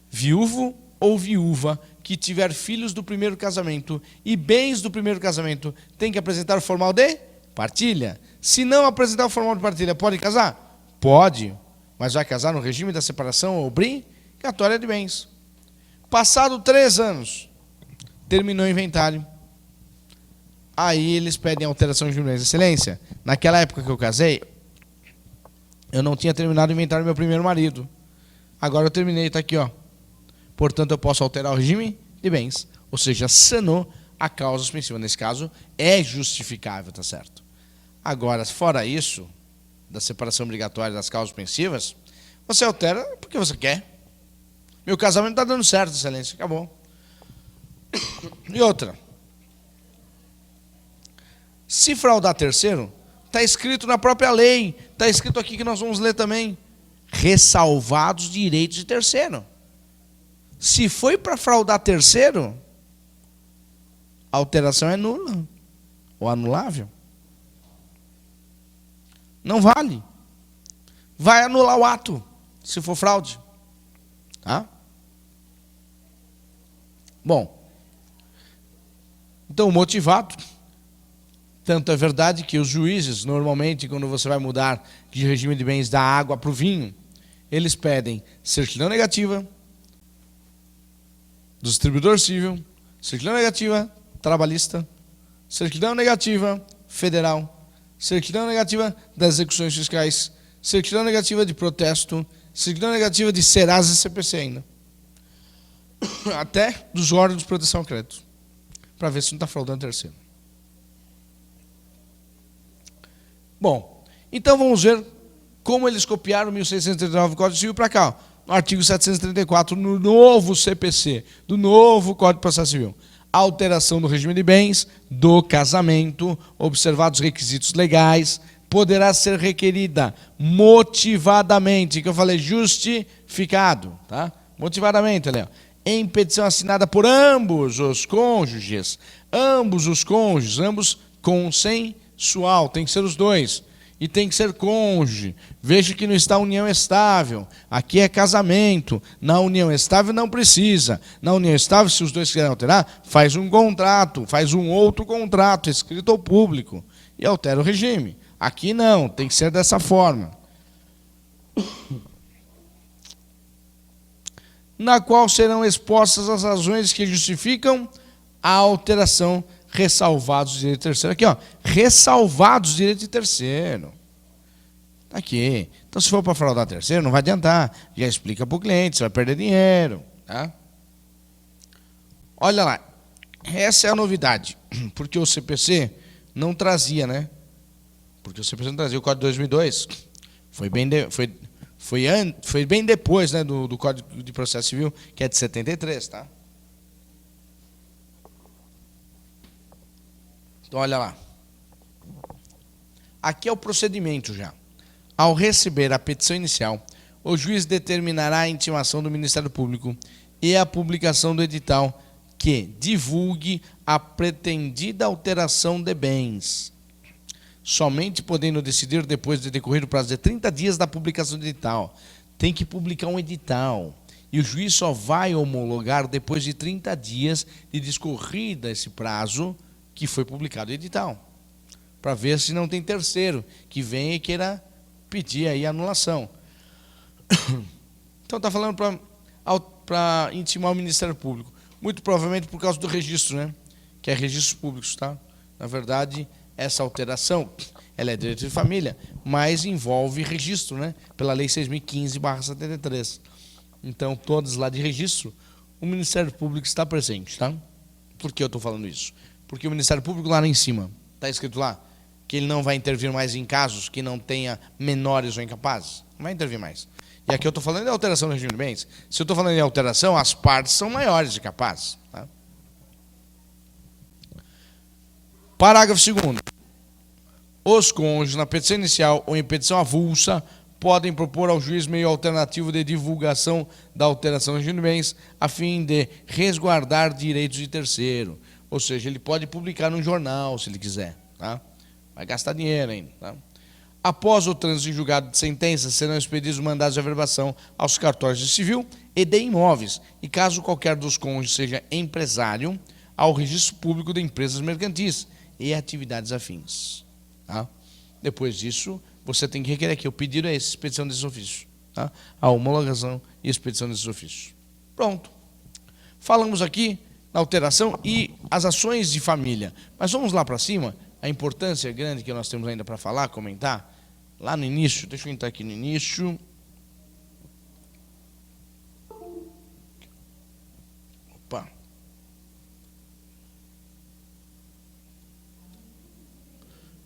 viúvo ou viúva que tiver filhos do primeiro casamento e bens do primeiro casamento tem que apresentar o formal de partilha. Se não apresentar o formal de partilha, pode casar? Pode, mas vai casar no regime da separação obrigatória de bens. Passado 3 anos, terminou o inventário. Aí eles pedem alteração de bens. Excelência, naquela época que eu casei, eu não tinha terminado o inventário do meu primeiro marido. Agora eu terminei, está aqui, ó. Portanto, eu posso alterar o regime de bens. Ou seja, sanou a causa suspensiva. Nesse caso, é justificável, tá certo? Agora, fora isso, da separação obrigatória das causas suspensivas, você altera porque você quer. Meu casamento está dando certo, excelência. Acabou. E outra. Se fraudar terceiro, está escrito na própria lei. Está escrito aqui que nós vamos ler também. Ressalvados direitos de terceiro. Se foi para fraudar terceiro, a alteração é nula. Ou anulável. Não vale. Vai anular o ato, se for fraude. Tá? Bom, então motivado, tanto é verdade que os juízes, normalmente, quando você vai mudar de regime de bens da água para o vinho, eles pedem certidão negativa do distribuidor civil, certidão negativa trabalhista, certidão negativa federal, certidão negativa das execuções fiscais, certidão negativa de protesto, certidão negativa de Serasa e CPC ainda. Até dos órgãos de proteção ao crédito, para ver se não está fraudando terceiro. Bom, então vamos ver como eles copiaram o 1639 do Código Civil para cá, ó, no artigo 734, no novo CPC, do novo Código de Processo Civil. Alteração do regime de bens, do casamento, observados os requisitos legais, poderá ser requerida motivadamente, que eu falei justificado, tá? Motivadamente, Léo. Em petição assinada por ambos os cônjuges, ambos consensual, tem que ser os dois, e tem que ser cônjuge. Veja que não está união estável, aqui é casamento, na união estável não precisa, na união estável, se os dois quiserem alterar, faz um contrato, faz um outro contrato, escrito ao público, e altera o regime. Aqui não, tem que ser dessa forma. Na qual serão expostas as razões que justificam a alteração, ressalvados os direitos de terceiro. Aqui, ó, ressalvados os direitos de terceiro. Está aqui. Então, se for para fraudar terceiro, não vai adiantar. Já explica para o cliente, você vai perder dinheiro. Tá? Olha lá, essa é a novidade, porque o CPC não trazia, né, porque você precisa trazer o Código de 2002. Foi bem depois, né, do Código de Processo Civil, que é de 73, tá? Então, olha lá. Aqui é o procedimento já. Ao receber a petição inicial, o juiz determinará a intimação do Ministério Público e a publicação do edital que divulgue a pretendida alteração de bens, somente podendo decidir depois de decorrer o prazo de 30 dias da publicação do edital. Tem que publicar um edital. E o juiz só vai homologar depois de 30 dias de discorrida esse prazo que foi publicado o edital. Para ver se não tem terceiro que venha e queira pedir aí a anulação. Então está falando para intimar o Ministério Público. Muito provavelmente por causa do registro, né? Que é registros públicos, tá? Na verdade, essa alteração, ela é direito de família, mas envolve registro, né? Pela Lei 6.015/73. Então, todos lá de registro, o Ministério Público está presente, tá? Por que eu estou falando isso? Porque o Ministério Público lá em cima, está escrito lá, que ele não vai intervir mais em casos que não tenha menores ou incapazes. Não vai intervir mais. E aqui eu estou falando de alteração do regime de bens. Se eu estou falando de alteração, as partes são maiores e capazes. Tá? Parágrafo 2º. Os cônjuges, na petição inicial ou em petição avulsa, podem propor ao juiz meio alternativo de divulgação da alteração do regime de bens, a fim de resguardar direitos de terceiro. Ou seja, ele pode publicar no jornal, se ele quiser. Tá? Vai gastar dinheiro ainda. Tá? Após o trânsito em julgado de sentença, serão expedidos mandados de averbação aos cartórios de civil e de imóveis, e caso qualquer dos cônjuges seja empresário, ao registro público de empresas mercantis e atividades afins. Tá? Depois disso, você tem que requerer aqui, o pedido é esse, expedição desses ofícios. Tá? A homologação e expedição desses ofícios. Pronto. Falamos aqui na alteração e as ações de família. Mas vamos lá para cima, a importância grande que nós temos ainda para falar, comentar, lá no início, deixa eu entrar aqui no início. Opa.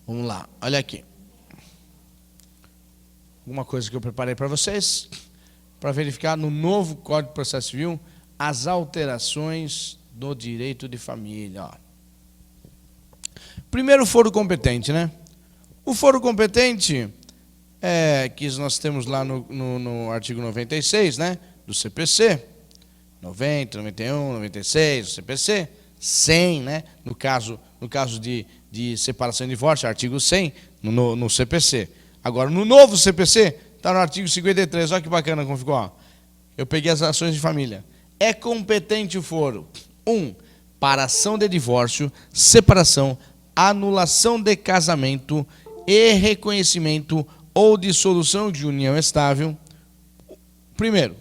Vamos lá, olha aqui. Alguma coisa que eu preparei para vocês, para verificar no novo Código de Processo Civil as alterações do direito de família. Ó. Primeiro, o foro competente, né? O foro competente, que nós temos lá no artigo 96, né? Do CPC, 90, 91, 96, do CPC, 100, né? No caso de separação e divórcio, artigo 100, no CPC. Agora, no novo CPC, está no artigo 53, olha que bacana como ficou. Ó. Eu peguei as ações de família. É competente o foro. 1. Para ação de divórcio, separação, anulação de casamento e reconhecimento ou dissolução de união estável. Primeiro,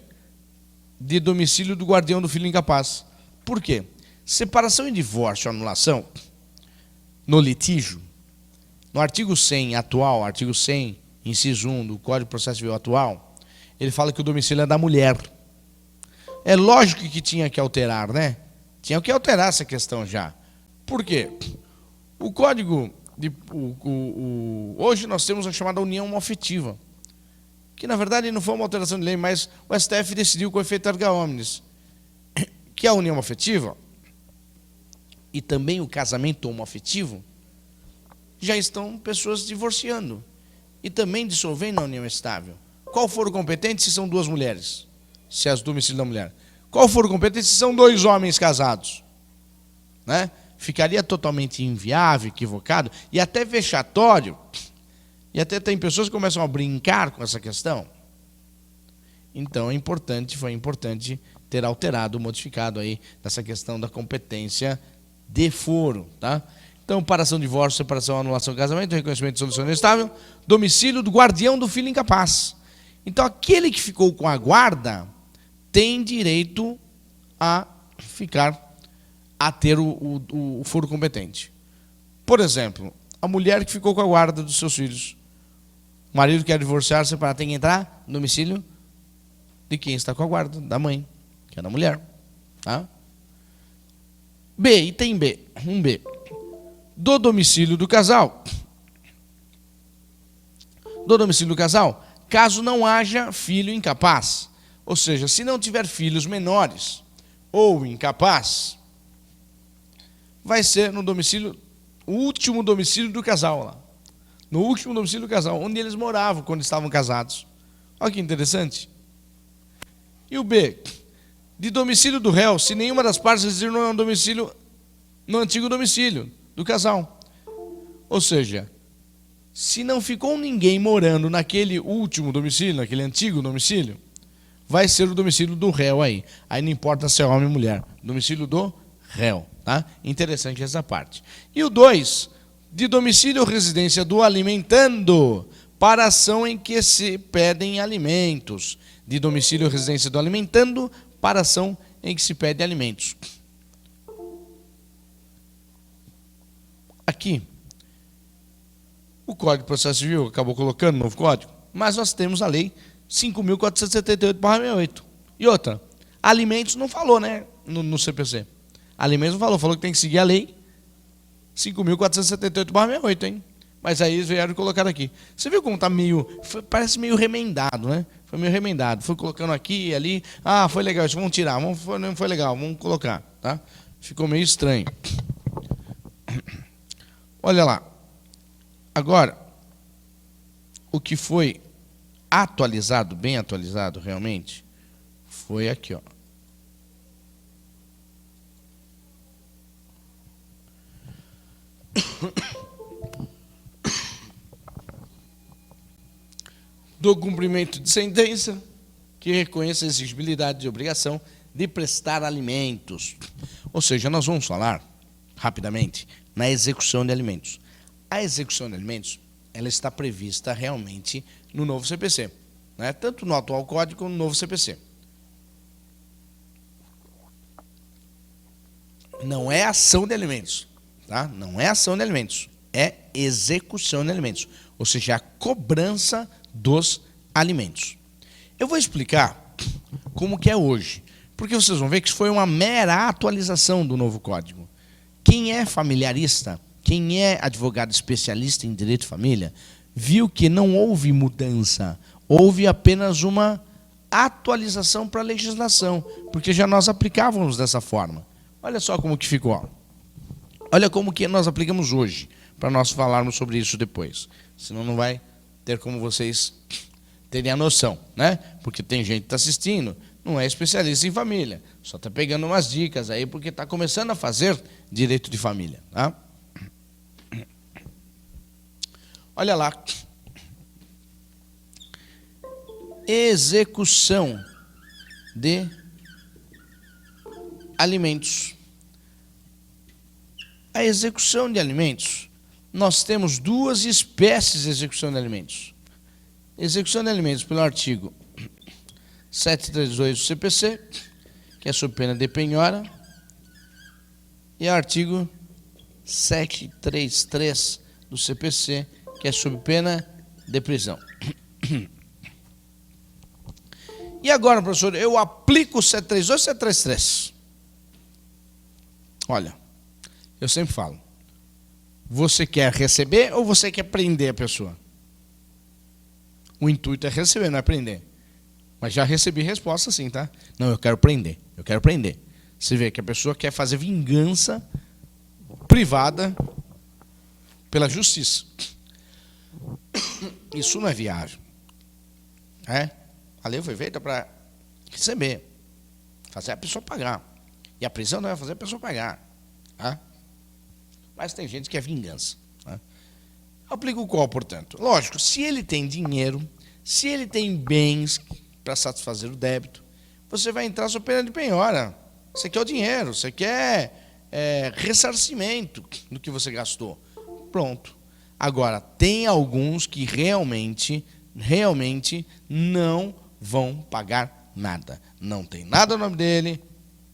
de domicílio do guardião do filho incapaz. Por quê? Separação e divórcio, anulação, no litígio, no artigo 100 atual, artigo 100, inciso 1 do Código de Processo Civil atual, ele fala que o domicílio é da mulher. É lógico que tinha que alterar, né? Tinha que alterar essa questão já. Por quê? O código, hoje nós temos a chamada união afetiva, que na verdade não foi uma alteração de lei, mas o STF decidiu com efeito erga omnes, que a união afetiva e também o casamento homoafetivo já estão pessoas divorciando e também dissolvendo a união estável. Qual for o competente se são duas mulheres? Se é o domicílio da mulher. Qual for o competente se são dois homens casados? Né? Ficaria totalmente inviável, equivocado e até vexatório. E até tem pessoas que começam a brincar com essa questão. Então foi importante ter alterado, modificado aí nessa questão da competência de foro, tá? Então, paração, divórcio, separação, anulação, casamento, reconhecimento de solução inestável, domicílio do guardião do filho incapaz. Então, aquele que ficou com a guarda tem direito a ter o foro competente. Por exemplo, a mulher que ficou com a guarda dos seus filhos. O marido quer divorciar, separar, tem que entrar no domicílio de quem está com a guarda, da mãe, que é da mulher. Tá? item B, 1B. Do domicílio do casal. do domicílio do casal, caso não haja filho incapaz. Ou seja, se não tiver filhos menores ou incapaz, vai ser no domicílio, o último domicílio do casal lá. No último domicílio do casal, onde eles moravam quando estavam casados. Olha que interessante. E o B, de domicílio do réu, se nenhuma das partes residir no domicílio, no antigo domicílio do casal. Ou seja, se não ficou ninguém morando naquele último domicílio, naquele antigo domicílio, vai ser o domicílio do réu aí. Aí não importa se é homem ou mulher, domicílio do réu, tá? Interessante essa parte. E o 2, de domicílio ou residência do alimentando, para ação em que se pedem alimentos. De domicílio ou residência do alimentando, para ação em que se pede alimentos. Aqui, o Código de Processo Civil acabou colocando novo código, mas nós temos a lei 5.478/68. E outra, alimentos não falou, né, no CPC. Alimentos não falou que tem que seguir a lei 5.478/68, hein? Mas aí eles vieram e colocaram aqui. Você viu como está meio, parece meio remendado, né? Foi meio remendado. Foi colocando aqui e ali. Ah, foi legal, isso vamos tirar. Não foi legal, vamos colocar, tá? Ficou meio estranho. Olha lá. Agora, o que foi atualizado, bem atualizado realmente, foi aqui, ó. Do cumprimento de sentença, que reconheça a exigibilidade de obrigação de prestar alimentos. Ou seja, nós vamos falar, rapidamente, na execução de alimentos. A execução de alimentos, ela está prevista realmente no novo CPC, né? Tanto no atual Código como no novo CPC. Não é ação de alimentos, tá? Não é ação de alimentos, é execução de alimentos, ou seja, a cobrança dos alimentos. Eu vou explicar como que é hoje, porque vocês vão ver que isso foi uma mera atualização do novo Código. Quem é familiarista, quem é advogado especialista em direito de família, viu que não houve mudança, houve apenas uma atualização para a legislação, porque já nós aplicávamos dessa forma. Olha só como que ficou. Olha como que nós aplicamos hoje, para nós falarmos sobre isso depois. Senão não vai ter como vocês terem a noção, né? Porque tem gente que está assistindo, não é especialista em família, só está pegando umas dicas aí, porque está começando a fazer direito de família, tá? Olha lá. Execução de alimentos. A execução de alimentos, nós temos duas espécies de execução de alimentos. Execução de alimentos pelo artigo 732 do CPC, que é sob pena de penhora, e artigo 733 do CPC, que é sob pena de prisão. E agora, professor, eu aplico o 732 ou 733? Olha, eu sempre falo, você quer receber ou você quer prender a pessoa? O intuito é receber, não é prender. Mas já recebi resposta assim, tá? Não, eu quero prender, eu quero prender. Você vê que a pessoa quer fazer vingança privada pela justiça. Isso não é viável. A lei foi feita para receber, fazer a pessoa pagar. E a prisão não vai fazer a pessoa pagar. Tá? Mas tem gente que é vingança. Tá? Aplica o qual, portanto? Lógico, se ele tem dinheiro, se ele tem bens para satisfazer o débito, você vai entrar sob pena de penhora. Você quer o dinheiro, você quer ressarcimento do que você gastou. Pronto. Agora, tem alguns que realmente não vão pagar nada. Não tem nada no nome dele,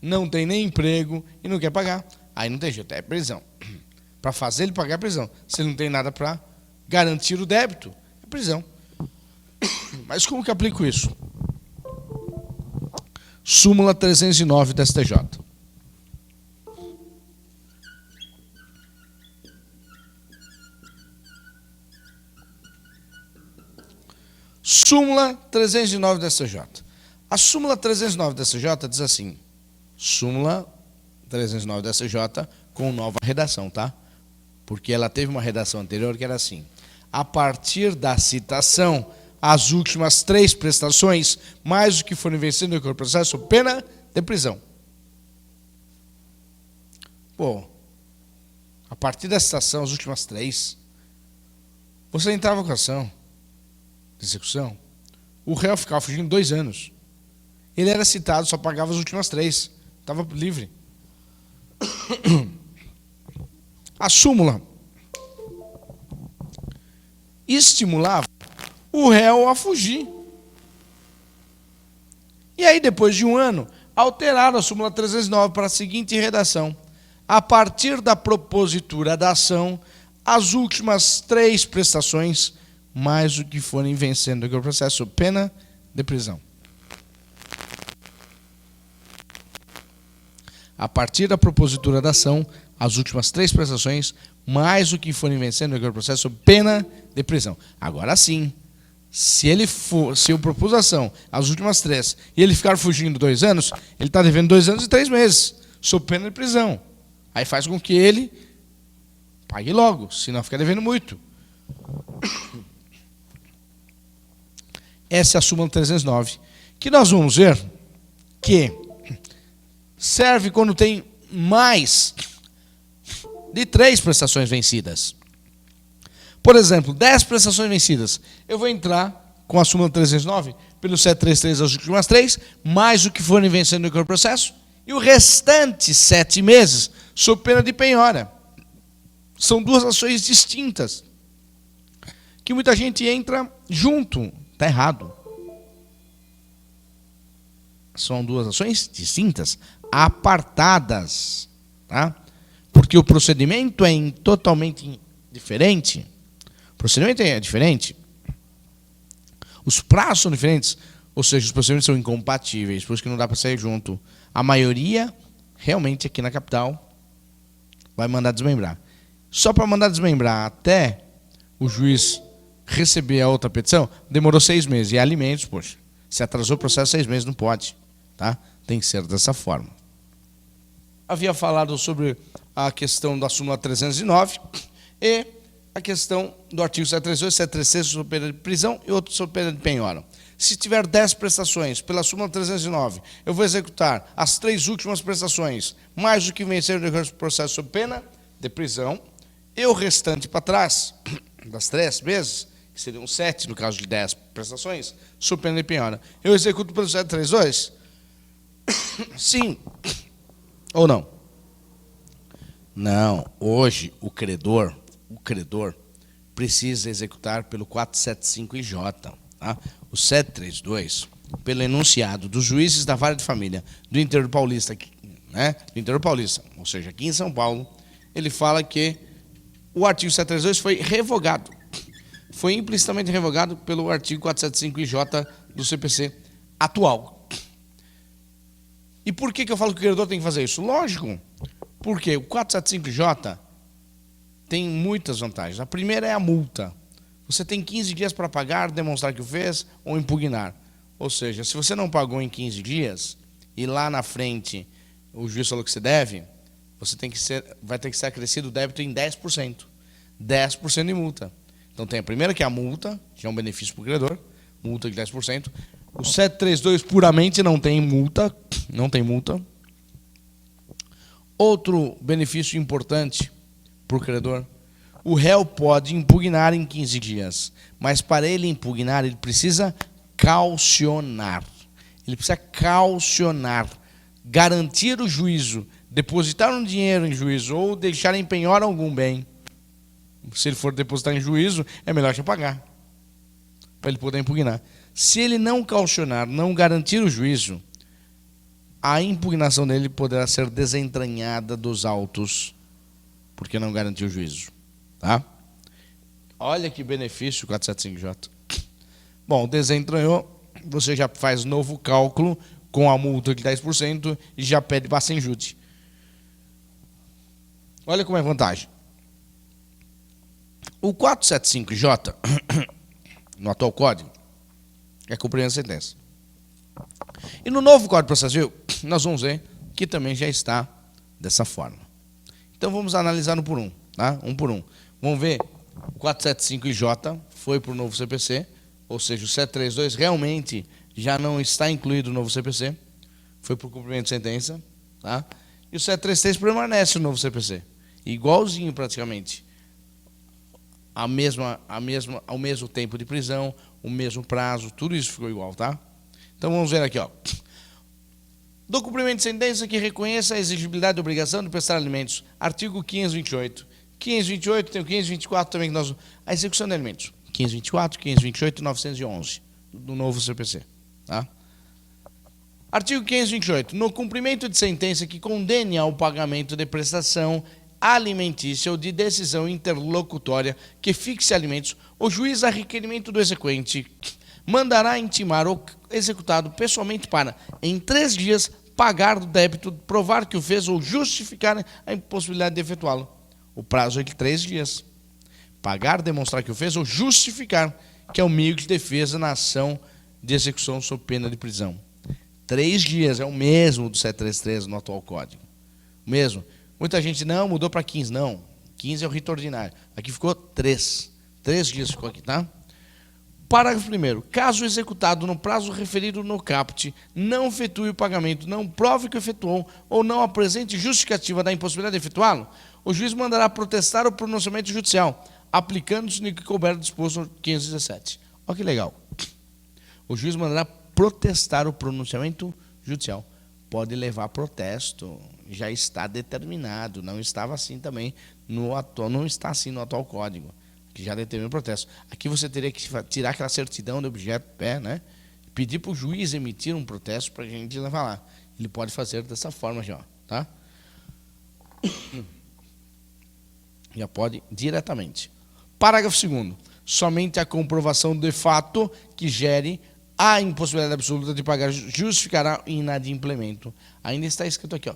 não tem nem emprego e não quer pagar. Aí não tem jeito, é prisão. Para fazer ele pagar é prisão. Se ele não tem nada para garantir o débito, é prisão. Mas como que aplico isso? Súmula 309 da STJ. Súmula 309 da STJ. A súmula 309 da STJ diz assim, súmula 309 da STJ com nova redação, tá? Porque ela teve uma redação anterior que era assim, a partir da citação, as últimas 3 prestações, mais o que forem vencido no processo, pena de prisão. Pô, a partir da citação, as últimas 3, você entrava com a ação de execução, o réu ficava fugindo 2 anos. Ele era citado, só pagava as últimas 3, estava livre. A súmula estimulava o réu a fugir. E aí, depois de 1 ano, alteraram a súmula 309 para a seguinte redação. A partir da propositura da ação, as últimas 3 prestações, mais o que forem vencendo o processo, pena de prisão. A partir da propositura da ação, as últimas 3 prestações, mais o que forem vencendo o processo, pena de prisão. Agora sim, se eu propus a ação, as últimas 3, e ele ficar fugindo 2 anos, ele está devendo 2 anos e 3 meses, sob pena de prisão. Aí faz com que ele pague logo, senão fica devendo muito. Essa é a súmula 309, que nós vamos ver que serve quando tem mais de 3 prestações vencidas. Por exemplo, 10 prestações vencidas. Eu vou entrar com a súmula 309 pelo 733 as últimas 3, mais o que forem vencendo no processo, e o restante 7 meses, sob pena de penhora. São 2 ações distintas, que muita gente entra junto. Está errado. São 2 ações distintas, apartadas, tá? Porque o procedimento é totalmente diferente. O procedimento é diferente. Os prazos são diferentes, ou seja, os procedimentos são incompatíveis, por isso que não dá para sair junto. A maioria, realmente, aqui na capital, vai mandar desmembrar. Só para mandar desmembrar até o juiz receber a outra petição, demorou 6 meses. E alimentos, poxa, se atrasou o processo 6 meses, não pode. Tá? Tem que ser dessa forma. Havia falado sobre a questão da súmula 309 e a questão do artigo 738, 736 sobre pena de prisão e outro sobre pena de penhora. Se tiver 10 prestações pela súmula 309, eu vou executar as 3 últimas prestações, mais o que vencer no processo sob pena de prisão, e o restante para trás, das 3 vezes, que seriam 7 no caso de 10 prestações, sob pena de penhora. Eu executo pelo 732? Sim ou não? Não. Hoje, o credor precisa executar pelo 475-IJ. Tá? O 732, pelo enunciado dos juízes da Vara de Família do interior paulista, né? Do interior paulista, ou seja, aqui em São Paulo, ele fala que o artigo 732 foi revogado. Foi implicitamente revogado pelo artigo 475-IJ do CPC atual. E por que eu falo que o credor tem que fazer isso? Lógico, porque o 475-IJ tem muitas vantagens. A primeira é a multa. Você tem 15 dias para pagar, demonstrar que o fez ou impugnar. Ou seja, se você não pagou em 15 dias e lá na frente o juiz falou que você deve, você vai ter que ser acrescido o débito em 10%. 10% de multa. Então tem a primeira, que é a multa, que é um benefício para o credor, multa de 10%. O 732 puramente não tem multa, Outro benefício importante para o credor, o réu pode impugnar em 15 dias, mas para ele impugnar, ele precisa caucionar. Ele precisa caucionar, garantir o juízo, depositar um dinheiro em juízo ou deixar em penhora algum bem. Se ele for depositar em juízo, é melhor já pagar, para ele poder impugnar. Se ele não caucionar, não garantir o juízo, a impugnação dele poderá ser desentranhada dos autos, porque não garantiu o juízo. Tá? Olha que benefício o 475-J. Bom, desentranhou, você já faz novo cálculo com a multa de 10% e já pede para sem júdice. Olha como é vantagem. O 475-J, no atual código, É cumprimento de sentença. E no novo Código de Processo Civil, nós vamos ver que também já está dessa forma. Então vamos analisar um por um, tá? Um por um. Vamos ver, 475IJ foi para o novo CPC, ou seja, o 732 realmente já não está incluído no novo CPC, foi para o cumprimento de sentença, tá? E o 733 permanece no novo CPC, igualzinho praticamente. Ao mesmo tempo de prisão, o mesmo prazo, tudo isso ficou igual, tá? Então vamos ver aqui, ó. Do cumprimento de sentença que reconheça a exigibilidade e obrigação de prestar alimentos. Artigo 528. 528, tem o 524 também, que nós... A execução de alimentos. 524, 528 e 911, do novo CPC, tá? Artigo 528. No cumprimento de sentença que condene ao pagamento de prestação alimentícia ou de decisão interlocutória que fixe alimentos, o juiz, a requerimento do exequente, mandará intimar o executado pessoalmente para, em 3 dias, pagar do débito, provar que o fez ou justificar a impossibilidade de efetuá-lo. O prazo é de 3 dias. Pagar, demonstrar que o fez ou justificar, que é o meio de defesa na ação de execução sob pena de prisão. 3 dias, é o mesmo do 733 no atual Código. O mesmo. Muita gente, não, mudou para 15. Não, 15 é o rito ordinário. Aqui ficou 3. 3 dias ficou aqui, tá? Parágrafo 1º. Caso executado no prazo referido no caput não efetue o pagamento, não prove que efetuou ou não apresente justificativa da impossibilidade de efetuá-lo, o juiz mandará protestar o pronunciamento judicial, aplicando-se no que couber disposto no 517. Olha que legal. O juiz mandará protestar o pronunciamento judicial. Pode levar protesto, já está determinado, não estava assim também no atual, não está assim no atual Código, que já determina o protesto. Aqui você teria que tirar aquela certidão de objeto, né? Pedir para o juiz emitir um protesto para a gente levar lá. Ele pode fazer dessa forma já, tá? Já pode diretamente. Parágrafo 2º. Somente a comprovação de fato que gere a impossibilidade absoluta de pagar justificará o inadimplemento. Ainda está escrito aqui, ó.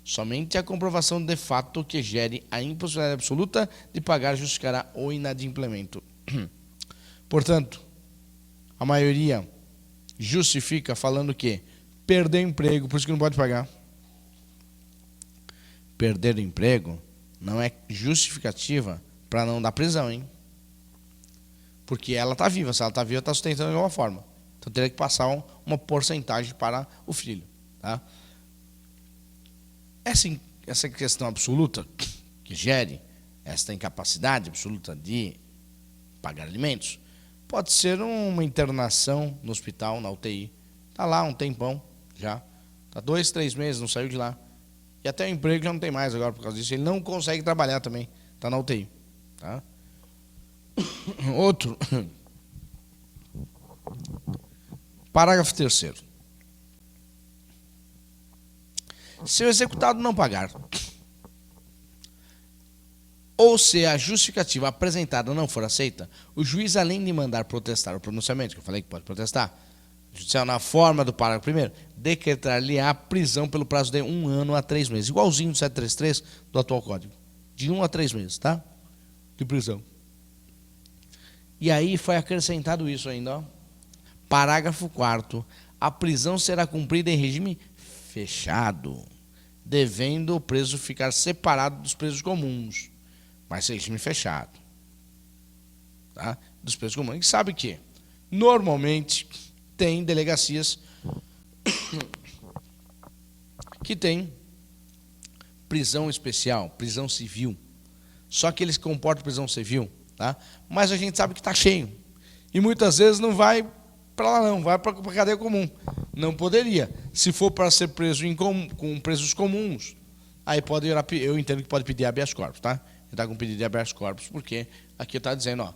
Somente a comprovação de fato que gere a impossibilidade absoluta de pagar justificará o inadimplemento. Portanto, a maioria justifica falando que perder emprego, por isso que não pode pagar. Perder o emprego não é justificativa para não dar prisão, hein? Porque ela está viva, se ela está viva, está sustentando de alguma forma. Então teria que passar uma porcentagem para o filho, tá? Essa questão absoluta que gere esta incapacidade absoluta de pagar alimentos pode ser uma internação no hospital, na UTI. Está lá um tempão já. Está 2, 3 meses, não saiu de lá. E até o emprego já não tem mais agora por causa disso. Ele não consegue trabalhar também. Está na UTI. Tá? Outro. Parágrafo 3º. Se o executado não pagar, ou se a justificativa apresentada não for aceita, o juiz, além de mandar protestar o pronunciamento, que eu falei que pode protestar, judicial na forma do parágrafo 1º, decretar-lhe-á prisão pelo prazo de 1 ano a 3 meses, igualzinho do 733 do atual Código, de 1 a 3 meses, tá? De prisão. E aí foi acrescentado isso ainda, ó. Parágrafo 4º. A prisão será cumprida em regime fechado, devendo o preso ficar separado dos presos comuns. Vai ser regime fechado. Tá? Dos presos comuns. E sabe que, normalmente, tem delegacias que tem prisão especial, prisão civil. Só que eles comportam prisão civil, tá? Mas a gente sabe que está cheio. E muitas vezes não vai para lá não, vai para a cadeia comum. Não poderia. Se for para ser preso com presos comuns, aí pode ir, eu entendo que pode pedir habeas corpus, tá? Ele está com pedido de habeas corpus, porque aqui está dizendo, ó,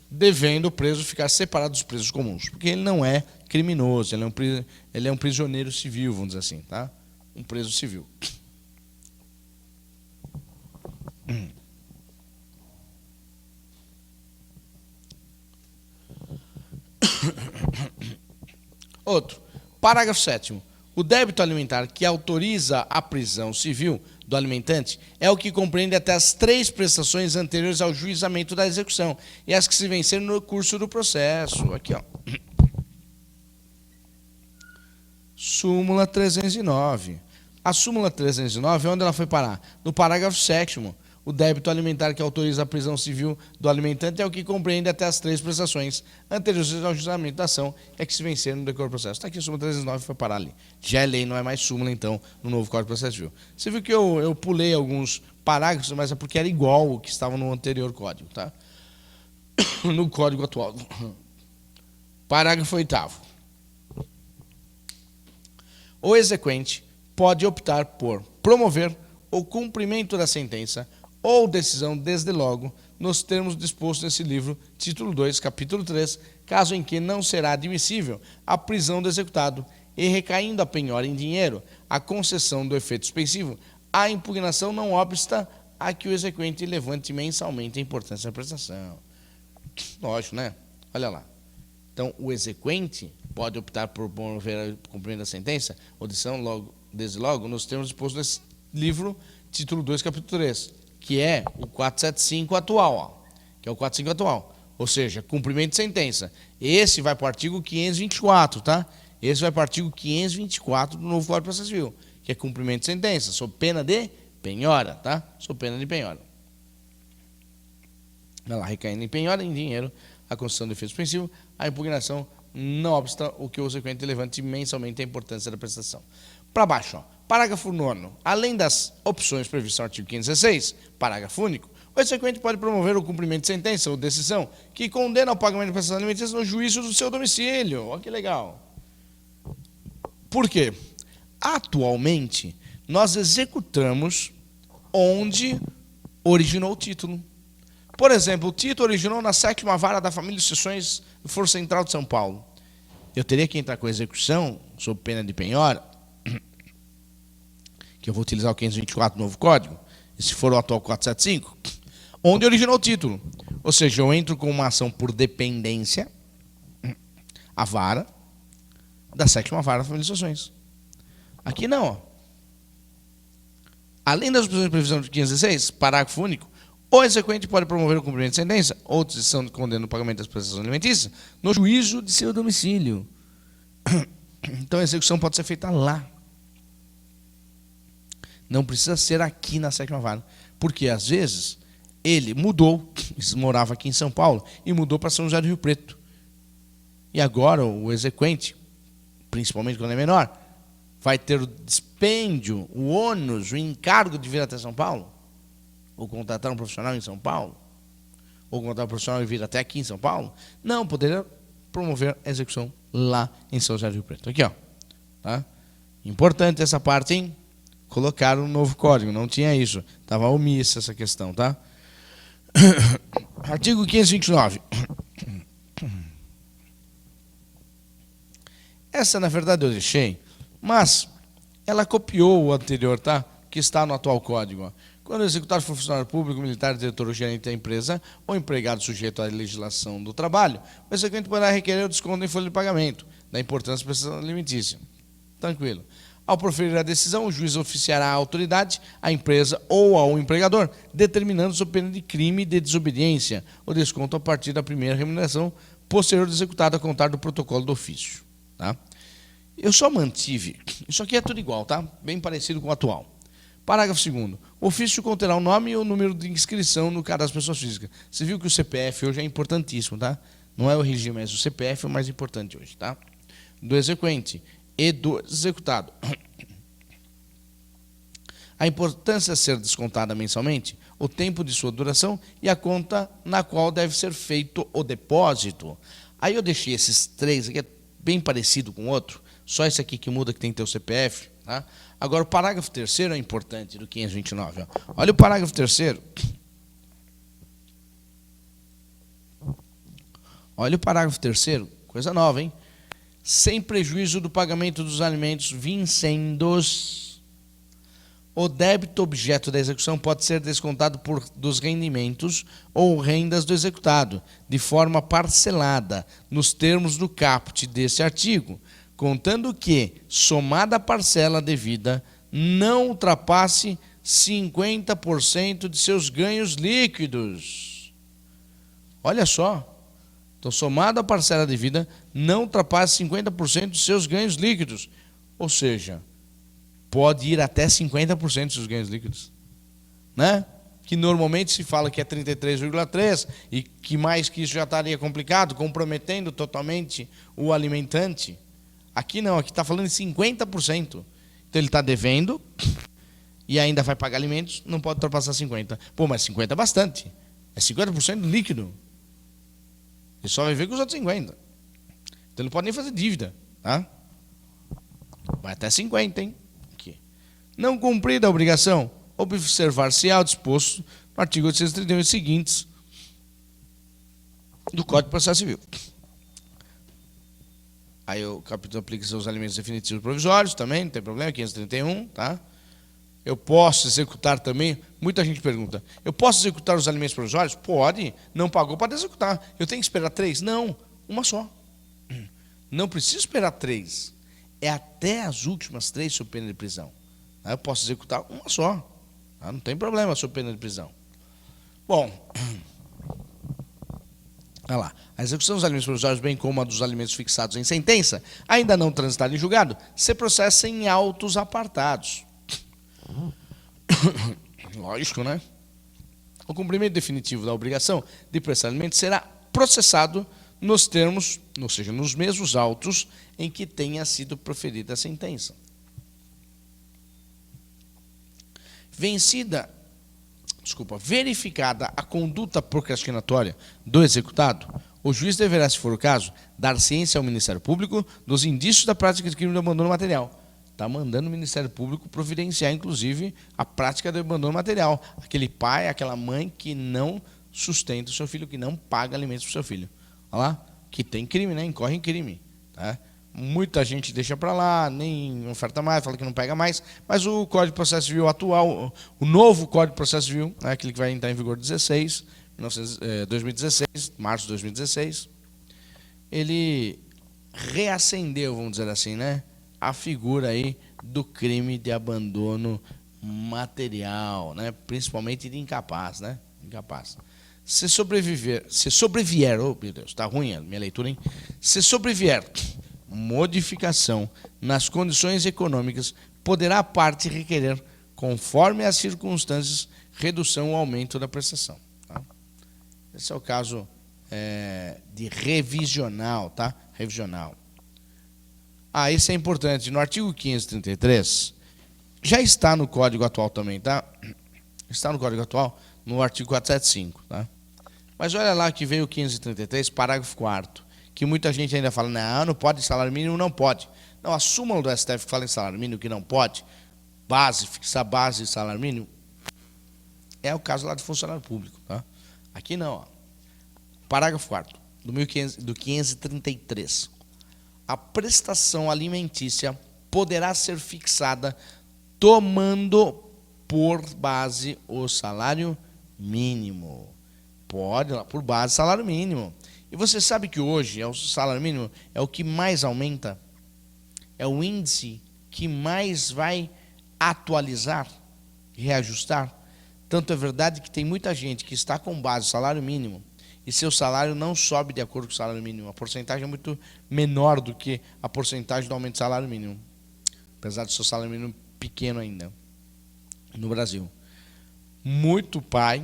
devendo o preso ficar separado dos presos comuns, porque ele não é criminoso, ele é um prisioneiro civil, vamos dizer assim, tá? Um preso civil. Outro, parágrafo 7º. O débito alimentar que autoriza a prisão civil do alimentante é o que compreende até as 3 prestações anteriores ao juizamento da execução e as que se venceram no curso do processo. Aqui, ó. Súmula 309. A súmula 309, onde ela foi parar? No parágrafo 7º. O débito alimentar que autoriza a prisão civil do alimentante é o que compreende até as 3 prestações anteriores ao julgamento da ação é que se vencer no decorrer do processo. Está aqui a súmula 309, foi parar ali. Já é lei, não é mais súmula, então, no novo Código de Processo Civil. Você viu que eu pulei alguns parágrafos, mas é porque era igual o que estava no anterior código, tá? No código atual. Parágrafo 8º. O exequente pode optar por promover o cumprimento da sentença ou decisão desde logo, nos termos dispostos nesse livro, título 2, capítulo 3, caso em que não será admissível a prisão do executado e recaindo a penhora em dinheiro, a concessão do efeito suspensivo, a impugnação não obsta a que o exequente levante mensalmente a importância da prestação. Lógico, né? Olha lá. Então, o exequente pode optar por promover o cumprimento da sentença ou decisão desde logo, nos termos dispostos nesse livro, título 2, capítulo 3, que é o 475 atual, ó, que é o 475 atual, ou seja, cumprimento de sentença. Esse vai para o artigo 524, tá? Esse vai para o artigo 524 do novo Código de Processo Civil, que é cumprimento de sentença, sob pena de penhora, tá? Sob pena de penhora. Olha lá, recaindo em penhora em dinheiro, a concessão do efeito suspensivo, a impugnação não obsta o que o exequente levante mensalmente a importância da prestação. Para baixo, ó. Parágrafo 9º. Além das opções previstas no artigo 516, parágrafo único, o exequente pode promover o cumprimento de sentença ou decisão que condena ao pagamento de prestação alimentícia no juízo do seu domicílio. Olha que legal. Por quê? Atualmente, nós executamos onde originou o título. Por exemplo, o título originou na 7ª Vara da Família e Sucessões do Foro Central de São Paulo. Eu teria que entrar com a execução, sob pena de penhora, que eu vou utilizar o 524 do novo Código, e se for o atual 475, onde originou o título. Ou seja, eu entro com uma ação por dependência, a vara, da 7ª Vara da Família e Sucessões. Aqui não, ó. Além das opções de previsão de 516, parágrafo único, o exequente pode promover o cumprimento de sentença ou decisão de condena no pagamento das prestações alimentícias no juízo de seu domicílio. Então a execução pode ser feita lá. Não precisa ser aqui na 7ª Vara. Porque, às vezes, ele mudou, morava aqui em São Paulo, e mudou para São José do Rio Preto. E agora o exequente, principalmente quando é menor, vai ter o dispêndio, o ônus, o encargo de vir até São Paulo, ou contratar um profissional em São Paulo, ou contratar um profissional e vir até aqui em São Paulo. Não, poderia promover a execução lá em São José do Rio Preto. Aqui, ó. Tá? Importante essa parte, hein? Colocaram um novo código, não tinha isso. Estava omissa essa questão, tá? Artigo 529. Essa, na verdade, eu deixei, mas ela copiou o anterior, tá? Que está no atual código. Ó. Quando o executado for funcionário público, militar, diretor ou gerente da empresa, ou empregado sujeito à legislação do trabalho, o exequente poderá requerer o desconto em folha de pagamento, da importância da prestação alimentícia. Tranquilo. Ao proferir a decisão, o juiz oficiará à autoridade, à empresa ou ao empregador, determinando sob pena de crime de desobediência o desconto a partir da primeira remuneração posterior do executado a contar do protocolo do ofício. Tá? Eu só mantive, isso aqui é tudo igual, tá? Bem parecido com o atual. Parágrafo 2º. O ofício conterá o nome e o número de inscrição no cadastro das pessoas físicas. Você viu que o CPF hoje é importantíssimo, tá? Não é o RG, mas o CPF é o mais importante hoje, tá? Do exequente e do executado. A importância a ser descontada mensalmente, o tempo de sua duração e a conta na qual deve ser feito o depósito. Aí eu deixei esses 3 aqui, é bem parecido com o outro, só esse aqui que muda, que tem que ter o CPF. Tá? Agora, o parágrafo 3º é importante, do 529. Ó. Olha o parágrafo 3º. Olha o parágrafo 3º, coisa nova, hein? Sem prejuízo do pagamento dos alimentos vincendos, o débito objeto da execução pode ser descontado dos rendimentos ou rendas do executado, de forma parcelada, nos termos do caput deste artigo, contando que, somada a parcela devida, não ultrapasse 50% de seus ganhos líquidos. Olha só. Então, somado à parcela devida, não ultrapasse 50% dos seus ganhos líquidos. Ou seja, pode ir até 50% dos ganhos líquidos, né? Que normalmente se fala que é 33,3% e que mais que isso já estaria complicado, comprometendo totalmente o alimentante. Aqui não, aqui está falando de 50%. Então ele está devendo e ainda vai pagar alimentos, não pode ultrapassar 50%. Pô, mas 50% é bastante. É 50% líquido. Ele só vai ver com os outros 50%. Então ele não pode nem fazer dívida, tá? Vai até 50%, hein? Aqui. Não cumprida a obrigação, observar-se ao disposto no artigo 831 e seguintes do Código de Processo Civil. Aí o capítulo aplica-se aos alimentos definitivos provisórios também, não tem problema, 531, tá? Eu posso executar também, muita gente pergunta, eu posso executar os alimentos provisórios? Pode, não pagou, pode executar. Eu tenho que esperar 3? Não, uma só. Não preciso esperar 3. É até as últimas 3 sob pena de prisão. Eu posso executar uma só. Não tem problema sob pena de prisão. Bom, olha lá. A execução dos alimentos provisórios, bem como a dos alimentos fixados em sentença, ainda não transitado em julgado, se processa em autos apartados. Lógico, né? O cumprimento definitivo da obrigação de prestar alimentos será processado nos termos, ou seja, nos mesmos autos em que tenha sido proferida a sentença. Verificada a conduta procrastinatória do executado, o juiz deverá, se for o caso, dar ciência ao Ministério Público dos indícios da prática de crime de abandono material. Está mandando o Ministério Público providenciar, inclusive, a prática do abandono material. Aquele pai, aquela mãe que não sustenta o seu filho, que não paga alimentos para o seu filho. Olha lá, que tem crime, né? Incorre em crime. Tá? Muita gente deixa para lá, nem oferta mais, fala que não pega mais, mas o Código de Processo Civil atual, o novo Código de Processo Civil, né, aquele que vai entrar em vigor 2016, março de 2016, ele reacendeu, vamos dizer assim, né, a figura aí do crime de abandono material, né, principalmente de incapaz, né, incapaz. Se sobrevier, oh meu Deus, está ruim a minha leitura, hein? Se sobrevier modificação nas condições econômicas, poderá a parte requerer, conforme as circunstâncias, redução ou aumento da prestação. Tá? Esse é o caso de revisional, tá? Revisional. Isso é importante. No artigo 533, já está no Código atual também, tá? Está no Código atual, no artigo 475, tá? Mas olha lá que veio o 533, parágrafo 4º, que muita gente ainda fala, não pode salário mínimo, não pode. Não, a súmula do STF que fala em salário mínimo que não pode, fixar base e salário mínimo, é o caso lá de funcionário público. Tá? Aqui não. Ó. Parágrafo 4º, do 533. A prestação alimentícia poderá ser fixada tomando por base o salário mínimo. Pode, por base salário mínimo. E você sabe que hoje o salário mínimo é o que mais aumenta? É o índice que mais vai atualizar, reajustar. Tanto é verdade que tem muita gente que está com base salário mínimo e seu salário não sobe de acordo com o salário mínimo. A porcentagem é muito menor do que a porcentagem do aumento do salário mínimo. Apesar do seu salário mínimo pequeno ainda no Brasil. Muito pai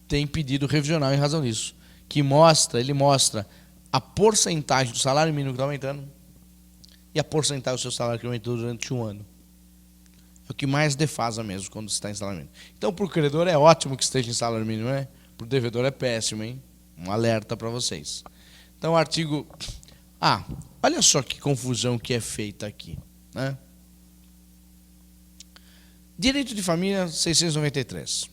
tem pedido revisional em razão disso. Ele mostra a porcentagem do salário mínimo que está aumentando e a porcentagem do seu salário que aumentou durante um ano. É o que mais defasa mesmo quando está em salário mínimo. Então, para o credor é ótimo que esteja em salário mínimo, né? Para o devedor é péssimo, hein? Um alerta para vocês. Então, o artigo... olha só que confusão que é feita aqui, né? Direito de família, 693.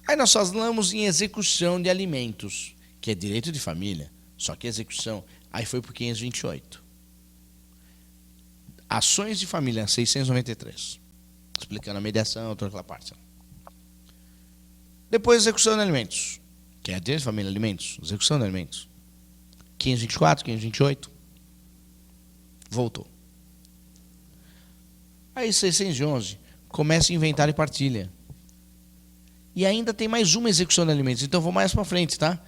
Aí nós falamos em execução de alimentos, que é direito de família, só que execução, aí foi por 528. Ações de família, 693. Explicando a mediação, toda aquela parte. Depois, execução de alimentos, que é direito de família, alimentos, execução de alimentos. 524, 528. Voltou. Aí, 611, começa inventário e partilha. E ainda tem mais uma execução de alimentos, então vou mais para frente, tá?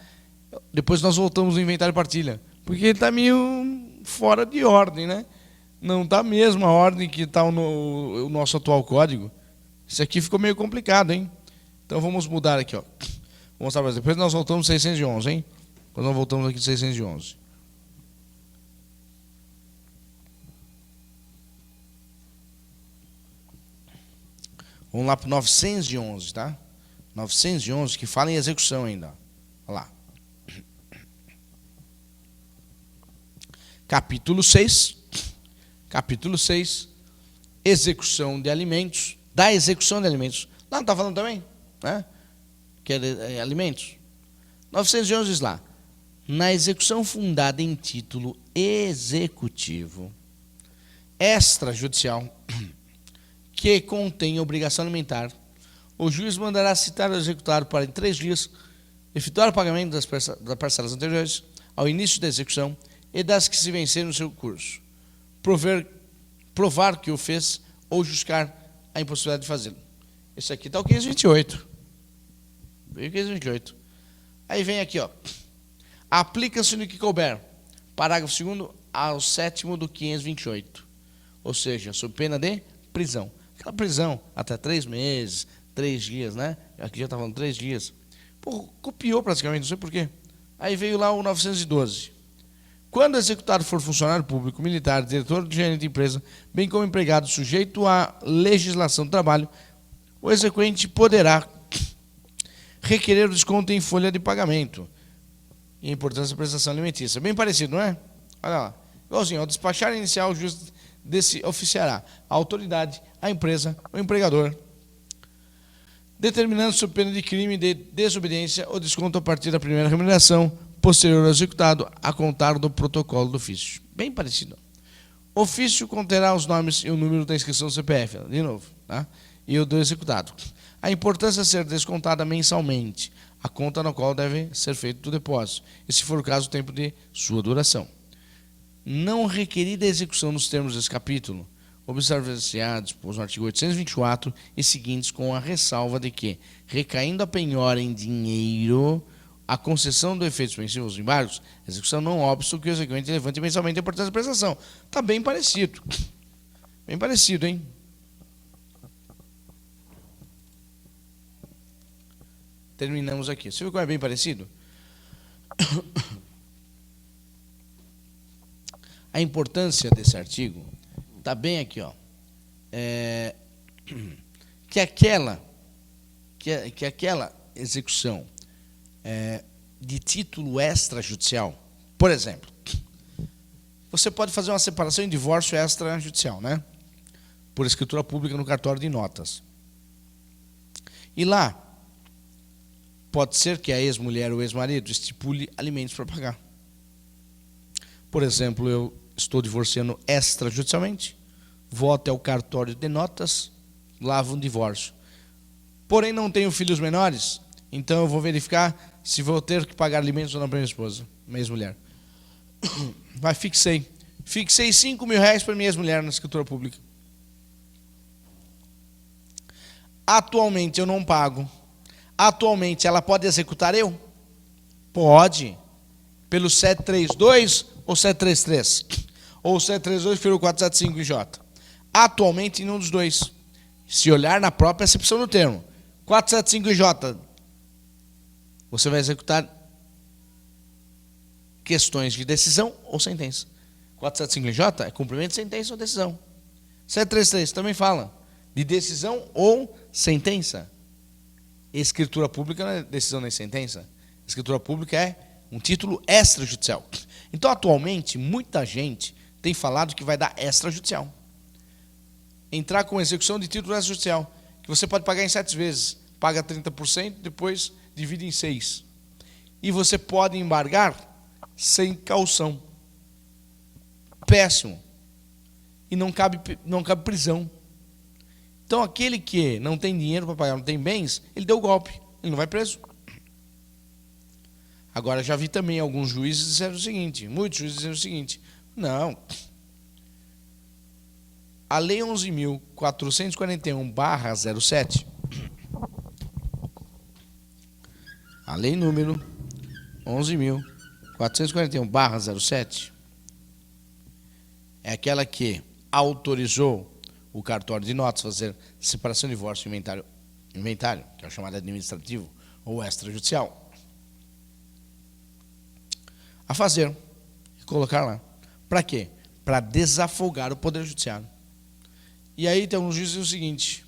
Depois nós voltamos no inventário e partilha, porque ele está meio fora de ordem, né? Não está mesmo a ordem que está o nosso atual código. Isso aqui ficou meio complicado, hein? Então vamos mudar aqui, ó. Vou mostrar para vocês. Depois nós voltamos 611, hein? Quando nós voltamos aqui de 611. Vamos lá para 911, tá? 911, que fala em execução ainda. Olha lá. Capítulo 6. Capítulo 6. Execução de alimentos. Da execução de alimentos. Lá não está falando também? Né? Que é alimentos. 911 diz lá. Na execução fundada em título executivo, extrajudicial, que contém obrigação alimentar, o juiz mandará citar o executado para, em 3 dias, efetuar o pagamento das parcelas anteriores ao início da execução e das que se vencerem no seu curso, provar que o fez ou justificar a impossibilidade de fazê-lo. Esse aqui está o 528. Veio o 528. Aí vem aqui, ó. Aplica-se no que couber. Parágrafo 2º ao 7º do 528. Ou seja, sob pena de prisão. Aquela prisão até 3 meses, 3 dias, né? Aqui já está falando 3 dias. Pô, copiou praticamente, não sei porquê. Aí veio lá o 912. Quando o executado for funcionário público, militar, diretor ou gerente de empresa, bem como empregado sujeito à legislação do trabalho, o exequente poderá requerer o desconto em folha de pagamento e a importância da prestação alimentícia. Bem parecido, não é? Olha lá. Igualzinho, ao despachar inicial, o juiz oficiará a autoridade, a empresa, o empregador, determinando sob pena de crime de desobediência o desconto a partir da primeira remuneração posterior ao executado a contar do protocolo do ofício. Bem parecido. O ofício conterá os nomes e o número da inscrição do CPF, de novo, tá? E o do executado. A importância é ser descontada mensalmente, a conta na qual deve ser feito o depósito, e se for o caso, o tempo de sua duração. Não requerida a execução nos termos desse capítulo, observar-se disposto no artigo 824 e seguintes, com a ressalva de que, recaindo a penhora em dinheiro, a concessão do efeito suspensivo aos embargos, a execução não obsta que o exequente levante mensalmente a importância da prestação. Está bem parecido. Bem parecido, hein? Terminamos aqui. Você viu como é bem parecido? A importância desse artigo está bem aqui, ó. Que aquela execução de título extrajudicial, por exemplo, você pode fazer uma separação em divórcio extrajudicial, né? Por escritura pública no cartório de notas. E lá, pode ser que a ex-mulher ou ex-marido estipule alimentos para pagar. Por exemplo, eu estou divorciando extrajudicialmente, vou até o cartório de notas, lavo um divórcio. Porém, não tenho filhos menores, então eu vou verificar se vou ter que pagar alimentos ou não para minha esposa, minha ex-mulher. Mas fixei 5 mil reais para minha ex-mulher na escritura pública. Atualmente eu não pago. Atualmente ela pode executar eu? Pode. Pelo 732 ou 733? Ou 732 pelo 475J? Atualmente nenhum dos dois. Se olhar na própria acepção do termo. 475J, você vai executar questões de decisão ou sentença. 475J é cumprimento de sentença ou decisão. 733 também fala de decisão ou sentença. Escritura pública não é decisão nem sentença. Escritura pública é um título extrajudicial. Então, atualmente, muita gente tem falado que vai dar extrajudicial. Entrar com execução de título extrajudicial, que você pode pagar em 7 vezes. Paga 30%, depois divide em 6. E você pode embargar sem caução. Péssimo. E não cabe prisão. Então, aquele que não tem dinheiro para pagar, não tem bens, ele deu golpe. Ele não vai preso. Agora, já vi também alguns juízes dizendo o seguinte, muitos juízes dizendo o seguinte, não. A Lei 11.441/07, a Lei número 11.441/07, é aquela que autorizou o cartório de notas a fazer separação, divórcio e inventário, que é o chamado administrativo ou extrajudicial, a fazer e colocar lá. Para quê? Para desafogar o Poder Judiciário. E aí tem um juiz que diz o seguinte: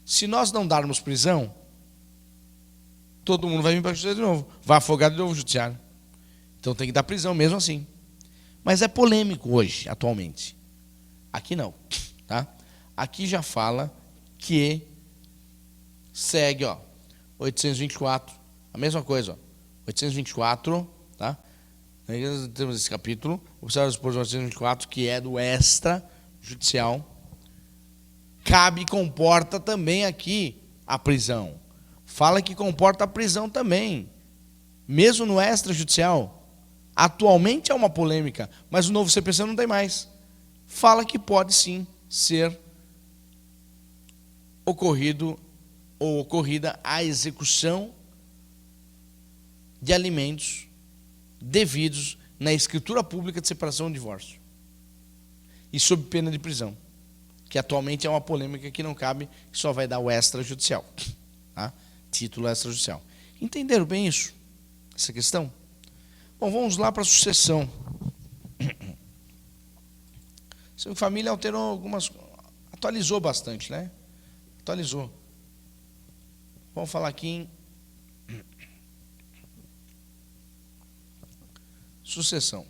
se nós não darmos prisão, todo mundo vai vir para a justiça de novo, vai afogar de novo o judiciário. Então tem que dar prisão mesmo assim. Mas é polêmico hoje, atualmente. Aqui não, tá? Aqui já fala que segue, 824, a mesma coisa, 824, tá? Temos esse capítulo, observa os pontos 824, que é do extrajudicial. Cabe e comporta também aqui a prisão. Fala que comporta a prisão também, mesmo no extrajudicial. Atualmente é uma polêmica, mas o novo CPC não tem mais. Fala que pode sim ser ocorrido ou ocorrida a execução de alimentos devidos na escritura pública de separação ou divórcio. E sob pena de prisão, que atualmente é uma polêmica que não cabe, que só vai dar o extrajudicial, tá? Título extrajudicial. Entenderam bem isso? Essa questão? Bom, vamos lá para a sucessão. Seu família alterou algumas, atualizou bastante, né? Atualizou. Vamos falar aqui em sucessão.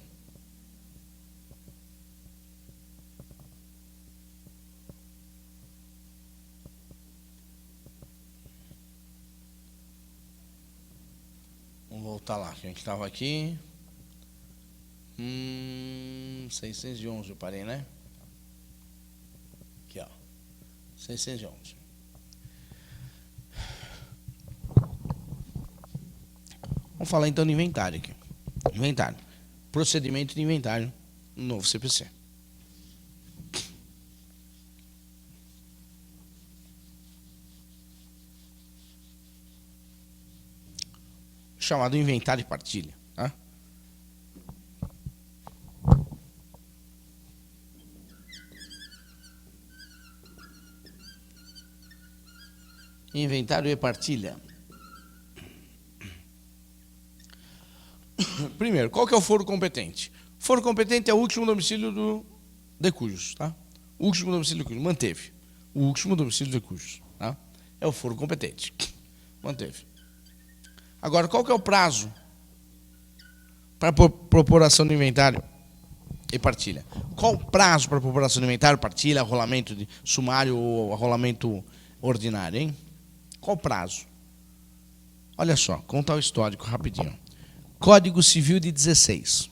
Vamos voltar lá, que a gente estava aqui. 611 eu parei, né? Aqui, 611. Vamos falar então de inventário aqui. Inventário. Procedimento de inventário no novo CPC. Chamado inventário de partilha, tá? Inventário e partilha. Primeiro, qual que é o foro competente? O foro competente é o último domicílio do de cujos, tá? O último domicílio de cujos, manteve. O último domicílio de cujos, tá? É o foro competente. Manteve. Agora, qual que é o prazo para propor do inventário e partilha? Qual o prazo para propor do inventário, partilha, arrolamento de sumário ou arrolamento ordinário, hein? Qual o prazo? Olha só, contar o histórico rapidinho. Código Civil de 16.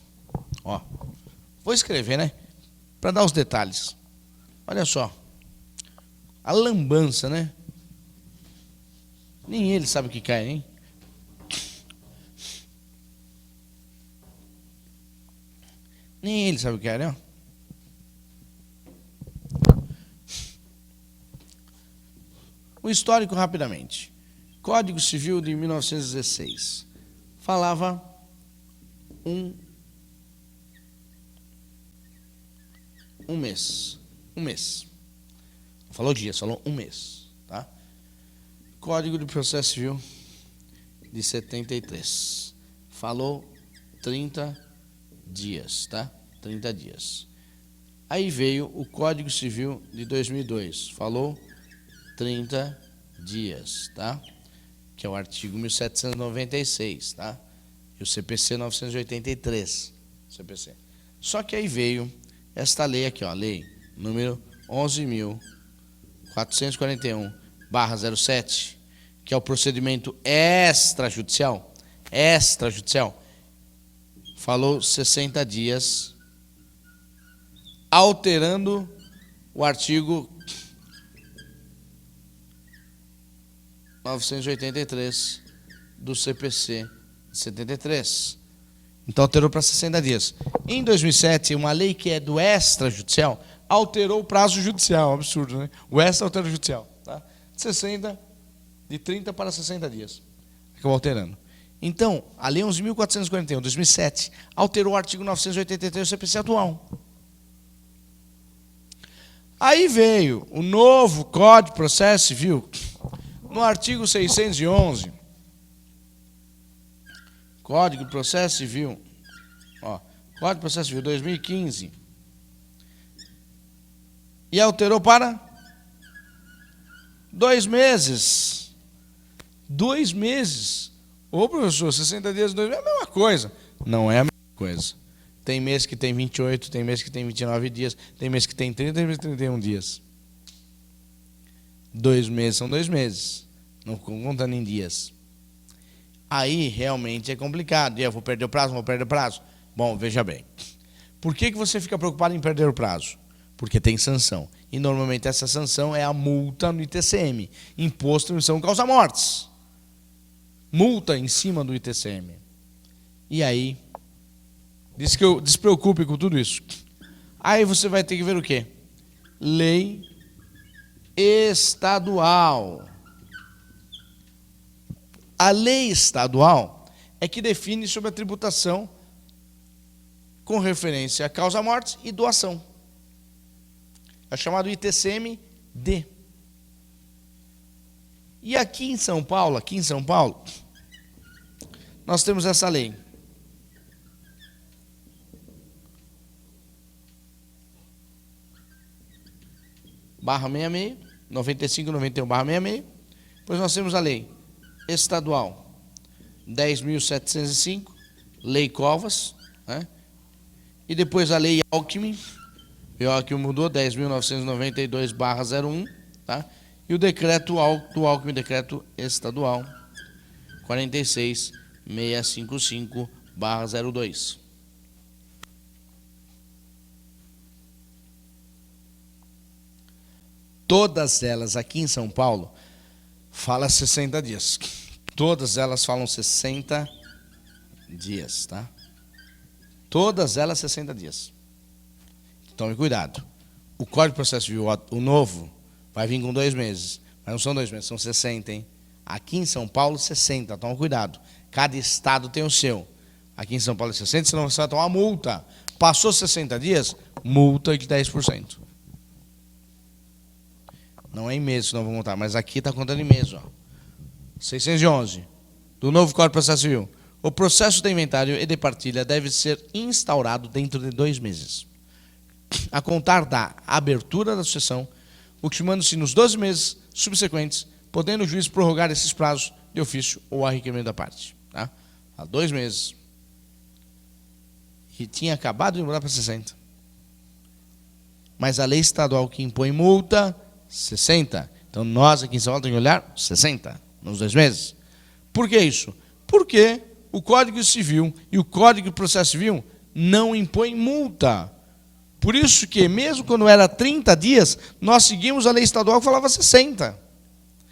Vou escrever, né? Para dar os detalhes. Olha só. A lambança, né? Nem ele sabe o que quer, hein? Nem ele sabe o que é, né? O histórico rapidamente. Código Civil de 1916. Falava um mês. Um mês. Não falou dias, falou um mês. Tá? Código de Processo Civil de 73. Falou 30 dias, tá? 30 dias. Aí veio o Código Civil de 2002. Falou 30 dias, tá? Que é o artigo 1796, tá? E o CPC 983, CPC. Só que aí veio esta lei aqui, lei número 11.441/07, que é o procedimento extrajudicial. Extrajudicial. Falou 60 dias, alterando o artigo 983 do CPC de 73. Então alterou para 60 dias. Em 2007, uma lei que é do extrajudicial alterou o prazo judicial. Absurdo, né? O extra altera o judicial. Tá? De 30 para 60 dias. Acabou alterando. Então, a lei 11.441, 2007, alterou o artigo 983 do CPC atual. Aí veio o novo Código de Processo Civil, no artigo 611, Código de Processo Civil, ó, Código de Processo Civil 2015, e alterou para 2 meses. 2 meses. Ô, professor, 60 dias, 2 meses é a mesma coisa. Não é a mesma coisa. Tem mês que tem 28, tem mês que tem 29 dias, tem mês que tem 30, tem mês que tem 31 dias. 2 meses são 2 meses, não contando em dias. Aí realmente é complicado. E eu vou perder o prazo, não vou perder o prazo. Bom, veja bem. Por que você fica preocupado em perder o prazo? Porque tem sanção. E normalmente essa sanção é a multa no ITCM, Imposto de Emissão Causa-Mortes. Multa em cima do ITCM. E aí, diz que eu despreocupe com tudo isso. Aí você vai ter que ver o quê? Lei estadual. A lei estadual é que define sobre a tributação com referência a causa-mortes e doação. É chamado ITCM-D. E aqui em São Paulo, nós temos essa lei. Barra 66, 95, 91, barra 66. Depois nós temos a lei estadual 10.705, Lei Covas, né? E depois a lei Alckmin, que mudou, 10.992, barra 01, tá? E o decreto do Alckmin, decreto estadual 46.655, barra 02. Todas elas aqui em São Paulo falam 60 dias. Todas elas falam 60 dias, tá? Todas elas 60 dias. Tome cuidado. O Código de Processo Civil, o novo, vai vir com 2 meses. Mas não são 2 meses, são 60, hein? Aqui em São Paulo, 60. Toma cuidado. Cada estado tem o seu. Aqui em São Paulo é 60, senão você vai tomar multa. Passou 60 dias, multa de 10%. Não é em meses, não vou montar, mas aqui está contando em meses, ó. 611, do novo Código de Processo Civil. O processo de inventário e de partilha deve ser instaurado dentro de 2 meses, a contar da abertura da sucessão, ultimando-se nos 12 meses subsequentes, podendo o juiz prorrogar esses prazos de ofício ou a requerimento da parte. Tá? Há 2 meses. E tinha acabado de mudar para 60. Mas a lei estadual que impõe multa, 60. Então nós aqui em São Paulo temos que olhar 60 nos 2 meses. Por que isso? Porque o Código Civil e o Código de Processo Civil não impõem multa. Por isso que, mesmo quando era 30 dias, nós seguimos a lei estadual que falava 60.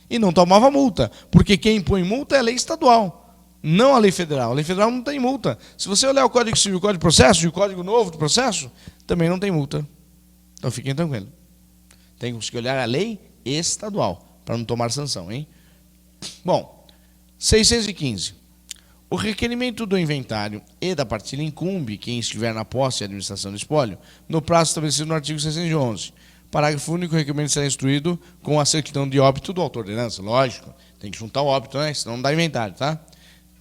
E não tomava multa. Porque quem impõe multa é a lei estadual, não a lei federal. A lei federal não tem multa. Se você olhar o Código Civil, o Código de Processo e o Código Novo de Processo, também não tem multa. Então fiquem tranquilos. Tem que olhar a lei estadual, para não tomar sanção, hein? Bom, 615. O requerimento do inventário e da partilha incumbe quem estiver na posse e administração do espólio no prazo estabelecido no artigo 611. Parágrafo único, o requerimento será instruído com a certidão de óbito do autor da herança. Lógico, tem que juntar o óbito, né? Senão não dá inventário, tá?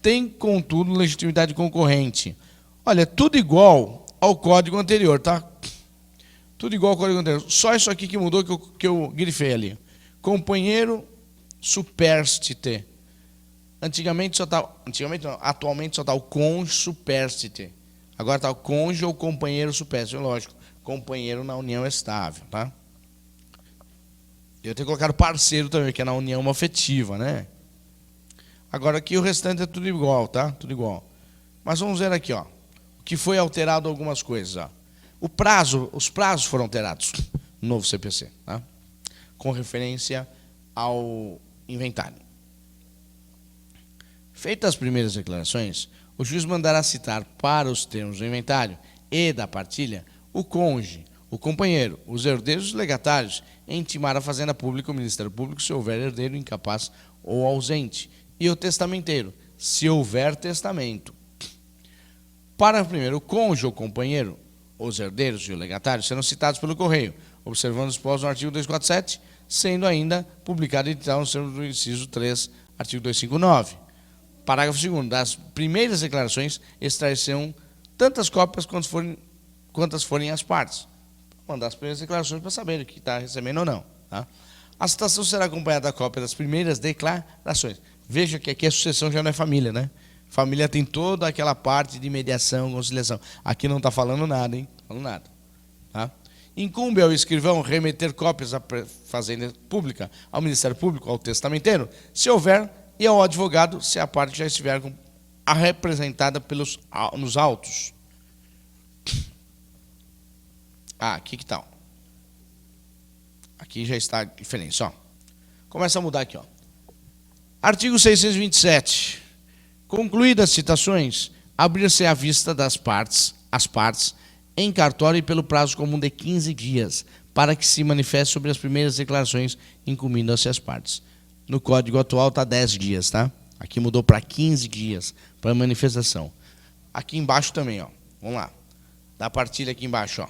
Tem, contudo, legitimidade concorrente. Olha, tudo igual ao código anterior, tá? Tudo igual ao código anterior. Só isso aqui que mudou, que eu grifei ali. Companheiro supérstite. Atualmente só está o cônjuge supérstite. Agora está o cônjuge ou companheiro supérstite. Lógico, companheiro na união estável, tá? Eu tenho colocado parceiro também, que é na união afetiva, né? Agora aqui o restante é tudo igual, tá? Tudo igual. Mas vamos ver aqui, ó. Que foi alterado algumas coisas, ó. Os prazos foram alterados no novo CPC, tá? Com referência ao inventário. Feitas as primeiras declarações, o juiz mandará citar para os termos do inventário e da partilha o cônjuge, o companheiro, os herdeiros e os legatários, e intimar a Fazenda Pública ou o Ministério Público se houver herdeiro incapaz ou ausente, e o testamenteiro, se houver testamento. Para primeiro, o cônjuge ou companheiro, os herdeiros e o legatário serão citados pelo correio, observando os dispostos no artigo 247, sendo ainda publicado e editado nos termos do inciso 3, artigo 259. Parágrafo 2º. Das primeiras declarações extrair-se-ão tantas cópias quantas forem as partes. Mandar as primeiras declarações para saber o que está recebendo ou não. Tá? A citação será acompanhada da cópia das primeiras declarações. Veja que aqui a sucessão já não é família, né? Família tem toda aquela parte de mediação, conciliação. Aqui não está falando nada, hein? Falando nada. Tá? Incumbe ao escrivão remeter cópias à Fazenda Pública, ao Ministério Público, ao testamenteiro, se houver, e ao advogado, se a parte já estiver representada nos autos. Aqui que tal? Aqui já está diferente, ó. Começa a mudar aqui, ó. Artigo 627. Concluídas as citações, abrir-se à vista das partes, as partes, em cartório e pelo prazo comum de 15 dias, para que se manifeste sobre as primeiras declarações, incumbindo-se as partes. No Código atual está 10 dias, tá? Aqui mudou para 15 dias, para manifestação. Aqui embaixo também, ó. Vamos lá. Da partilha aqui embaixo, ó.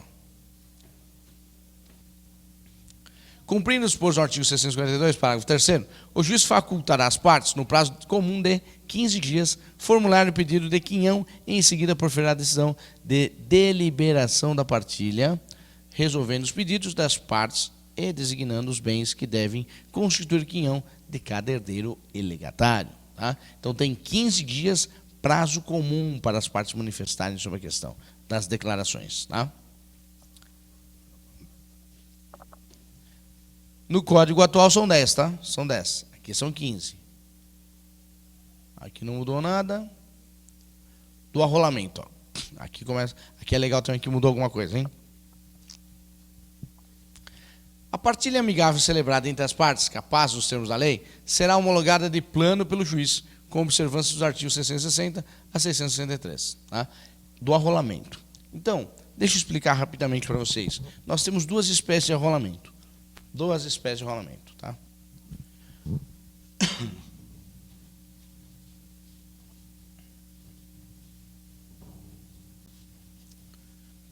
Cumprindo os dispostos no artigo 642, parágrafo 3º, o juiz facultará às partes, no prazo comum de 15 dias, formular o pedido de quinhão e, em seguida, proferir a decisão de deliberação da partilha, resolvendo os pedidos das partes e designando os bens que devem constituir quinhão de cada herdeiro e legatário. Tá? Então, tem 15 dias, prazo comum para as partes manifestarem sobre a questão das declarações. Tá? No Código atual são 10, tá? São 10. Aqui são 15. Aqui não mudou nada. Do arrolamento, ó. Aqui começa. Aqui é legal também que mudou alguma coisa, hein? A partilha amigável celebrada entre as partes, capaz dos termos da lei, será homologada de plano pelo juiz, com observância dos artigos 660 a 663, tá? Do arrolamento. Então, deixa eu explicar rapidamente para vocês. Nós temos duas espécies de arrolamento. Duas espécies de rolamento, tá?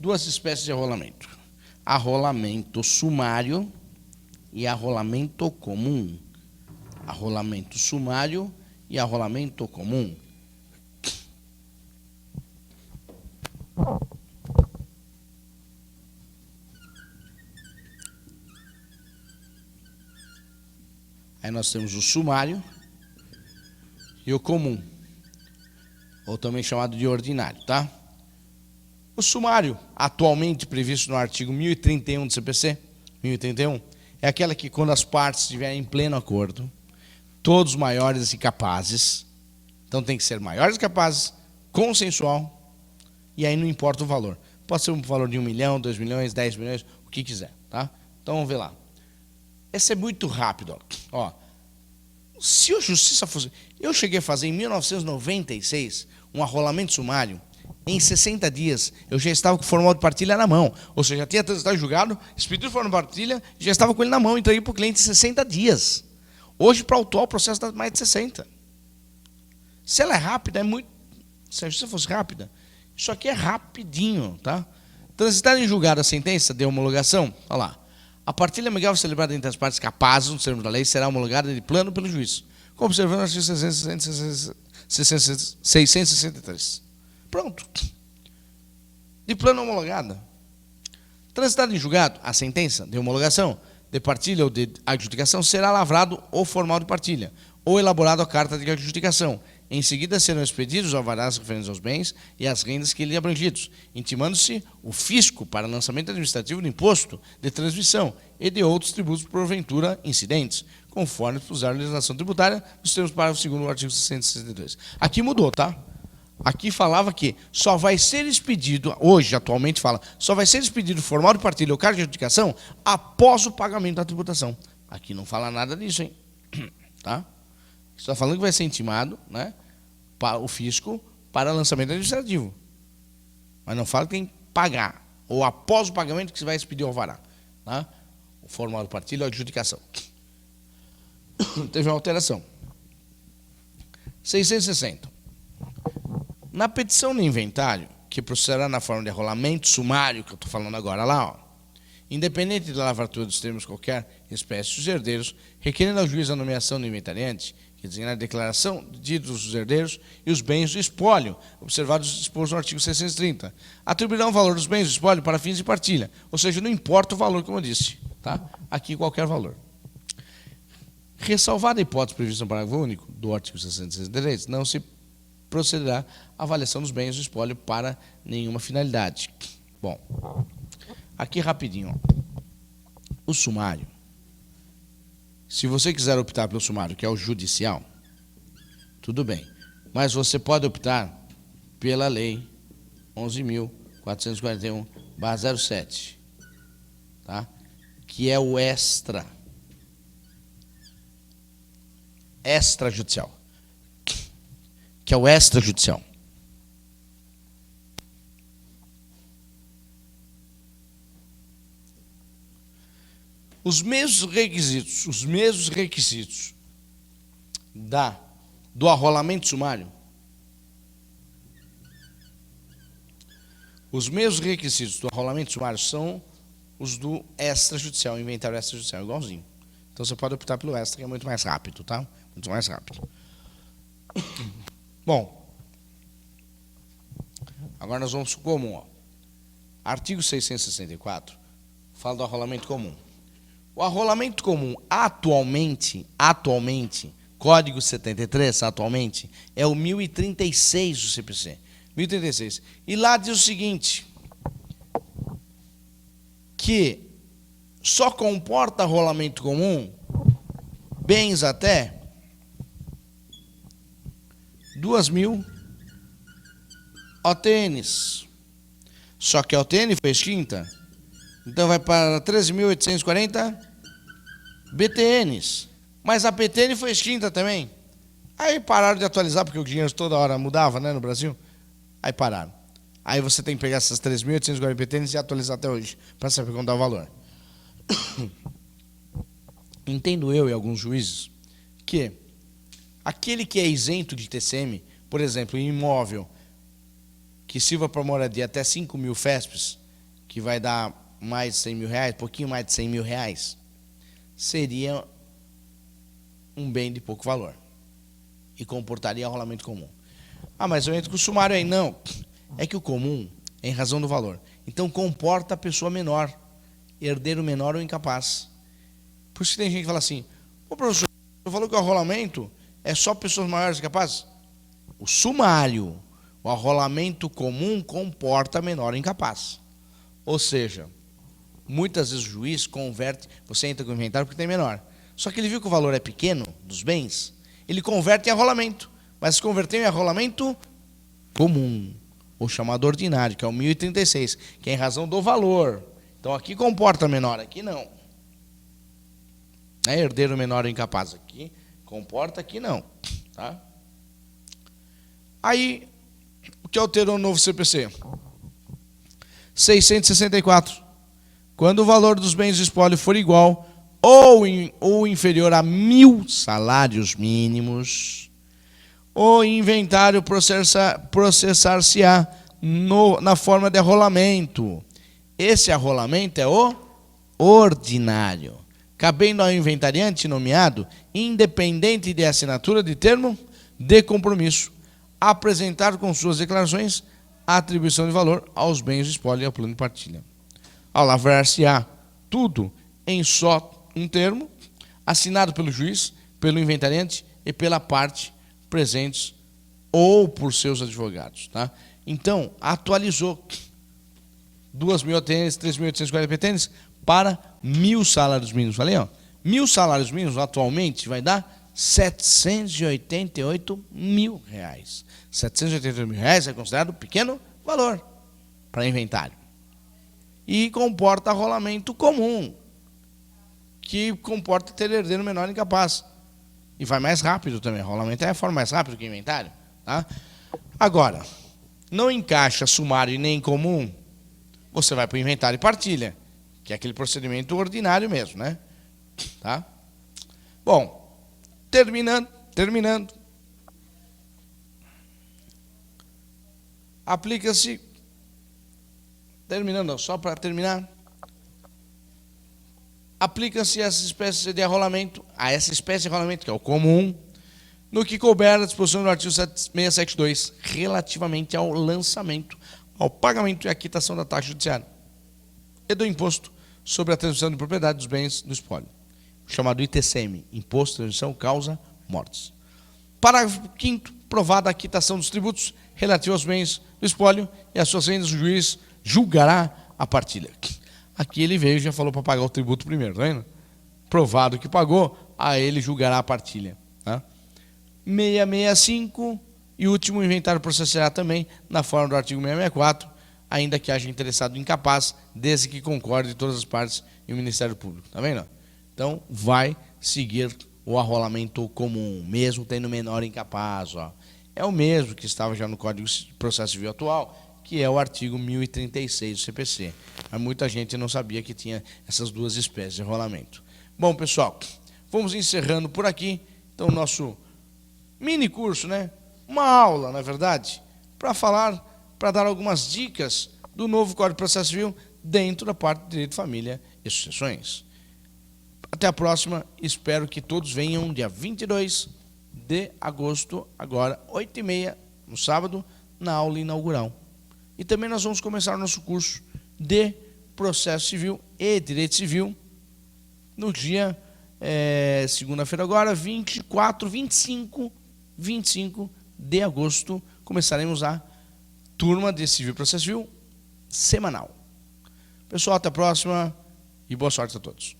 Duas espécies de arrolamento. Arrolamento sumário e arrolamento comum. Arrolamento sumário e arrolamento comum. Aí nós temos o sumário e o comum, ou também chamado de ordinário, tá? O sumário, atualmente previsto no artigo 1031 do CPC, 1031, é aquela que quando as partes estiverem em pleno acordo, todos maiores e capazes, então tem que ser maiores e capazes, consensual, e aí não importa o valor. Pode ser um valor de 1 milhão, 2 milhões, 10 milhões, o que quiser, tá? Então vamos ver lá. Esse é muito rápido, ó. Se a justiça fosse... Eu cheguei a fazer em 1996 um arrolamento sumário. Em 60 dias, eu já estava com o formal de partilha na mão. Ou seja, já tinha transitado julgado, expedido o formal de partilha, já estava com ele na mão, entreguei para o cliente em 60 dias. Hoje, para autuar, o processo dá mais de 60. Se ela é rápida, é muito... Se a justiça fosse rápida, isso aqui é rapidinho, tá? Transitada em julgado a sentença de homologação, olha lá. A partilha amigável celebrada entre as partes capazes, nos termos da lei, será homologada de plano pelo juiz, observando o artigo 663. Pronto. De plano homologada. Transitada em julgado, a sentença de homologação, de partilha ou de adjudicação, será lavrado o formal de partilha, ou elaborado a carta de adjudicação. Em seguida, serão expedidos os alvarás referentes aos bens e às rendas que lhe abrangidos, intimando-se o fisco para lançamento administrativo do imposto de transmissão e de outros tributos porventura incidentes, conforme dispuser a legislação tributária, nos termos do parágrafo 2º do artigo 662. Aqui mudou, tá? Aqui falava que só vai ser expedido, hoje, atualmente fala, só vai ser expedido formal de partilha ou carta de adjudicação após o pagamento da tributação. Aqui não fala nada disso, hein? Tá? Está falando que vai ser intimado, né, para o fisco para lançamento administrativo. Mas não fala que tem que pagar, ou após o pagamento que se vai expedir o alvará. Tá? O formal de partilha ou adjudicação. Teve uma alteração. 660. Na petição de inventário, que procederá na forma de arrolamento sumário, que eu estou falando agora lá, ó, independente da lavratura dos termos qualquer espécie dos herdeiros, requerendo ao juiz a nomeação do inventariante, que designar a declaração de títulos dos herdeiros e os bens do espólio, observados dispostos no artigo 630. Atribuirão o valor dos bens do espólio para fins de partilha, ou seja, não importa o valor, como eu disse, tá? Aqui qualquer valor. Ressalvada a hipótese prevista no parágrafo único do artigo 663, não se procederá à avaliação dos bens do espólio para nenhuma finalidade. Bom, aqui rapidinho, ó. O sumário. Se você quiser optar pelo sumário, que é o judicial, tudo bem. Mas você pode optar pela lei 11.441/07, tá? Que é o extrajudicial. Que é o extrajudicial. Os mesmos requisitos do arrolamento sumário, são os do extrajudicial, inventário extrajudicial, igualzinho. Então você pode optar pelo extra, que é muito mais rápido, tá? Muito mais rápido. Bom, agora nós vamos para o comum, ó. Artigo 664 fala do arrolamento comum. O arrolamento comum, atualmente, Código 73, atualmente, é o 1036 do CPC. 1036. E lá diz o seguinte, que só comporta arrolamento comum bens até 2.000 OTNs. Só que a OTN foi extinta. Então vai para 13.840 BTNs. Mas a BTN foi extinta também. Aí pararam de atualizar, porque o dinheiro toda hora mudava, né, no Brasil. Aí pararam. Aí você tem que pegar essas 3.840 BTNs e atualizar até hoje, para saber quanto dá o valor. Entendo eu e alguns juízes que aquele que é isento de TCM, por exemplo, em imóvel que sirva para moradia até 5.000 FESPs, que vai dar mais de 100 mil reais, pouquinho mais de 100 mil reais, seria um bem de pouco valor e comportaria arrolamento comum. Ah, mas eu entro com o sumário aí. Não, é que o comum é em razão do valor. Então comporta a pessoa menor, herdeiro menor ou incapaz. Por isso que tem gente que fala assim, ô professor, você falou que o arrolamento é só pessoas maiores e incapazes? O sumário, o arrolamento comum comporta menor ou incapaz. Ou seja, muitas vezes o juiz converte, você entra com o inventário porque tem menor. Só que ele viu que o valor é pequeno dos bens, ele converte em arrolamento. Mas se converteu em arrolamento comum, ou chamado ordinário, que é o 1036, que é em razão do valor. Então aqui comporta menor, aqui não. É herdeiro menor ou incapaz. Aqui comporta, aqui não. Tá? Aí, o que alterou o novo CPC? 664. Quando o valor dos bens de espólio for igual ou inferior a 1.000 salários mínimos, o inventário processar-se-á na forma de arrolamento. Esse arrolamento é o ordinário, cabendo ao inventariante nomeado, independente de assinatura de termo de compromisso, apresentar com suas declarações a atribuição de valor aos bens de espólio e ao plano de partilha. Ao lavrar-se-á tudo em só um termo, assinado pelo juiz, pelo inventariante e pela parte presentes ou por seus advogados. Tá? Então, atualizou 2.000 OTNs, 3.840 PTNs para 1.000 salários mínimos. Falei, ó, 1.000 salários mínimos atualmente vai dar 788 mil reais. 788 mil reais é considerado pequeno valor para inventário. E comporta arrolamento comum, que comporta ter herdeiro menor incapaz. E vai mais rápido também. Rolamento é a forma mais rápida que inventário. Tá? Agora, não encaixa sumário e nem comum, você vai para o inventário e partilha, que é aquele procedimento ordinário mesmo, né? Tá? Bom, terminando. Aplica-se, terminando, só para terminar, Aplica-se essa espécie de arrolamento, que é o comum, no que couber a disposição do artigo 672, relativamente ao lançamento, ao pagamento e à quitação da taxa judiciária e do imposto sobre a transmissão de propriedade dos bens do espólio, chamado ITCM, Imposto de Transmissão Causa Mortes. Parágrafo 5º, provada a quitação dos tributos relativos aos bens do espólio e às suas rendas, o juiz julgará a partilha. Aqui ele veio e já falou para pagar o tributo primeiro, tá vendo? Provado que pagou, a ele julgará a partilha. Tá? 665 e último, o inventário processará também na forma do artigo 664, ainda que haja interessado incapaz, desde que concorde todas as partes e o Ministério Público. Tá vendo? Então, vai seguir o arrolamento comum, mesmo tendo menor incapaz. Ó. É o mesmo que estava já no Código de Processo Civil atual, que é o artigo 1036 do CPC. Mas muita gente não sabia que tinha essas duas espécies de arrolamento. Bom, pessoal, vamos encerrando por aqui. Então, nosso mini curso, né? Uma aula, na verdade, para dar algumas dicas do novo Código de Processo Civil dentro da parte de Direito de Família e Sucessões. Até a próxima, espero que todos venham dia 22 de agosto, agora 8h30, no sábado, na aula inaugural. E também nós vamos começar o nosso curso de Processo Civil e Direito Civil no dia, segunda-feira agora, 25 de agosto, começaremos a turma de Civil e Processo Civil semanal. Pessoal, até a próxima e boa sorte a todos.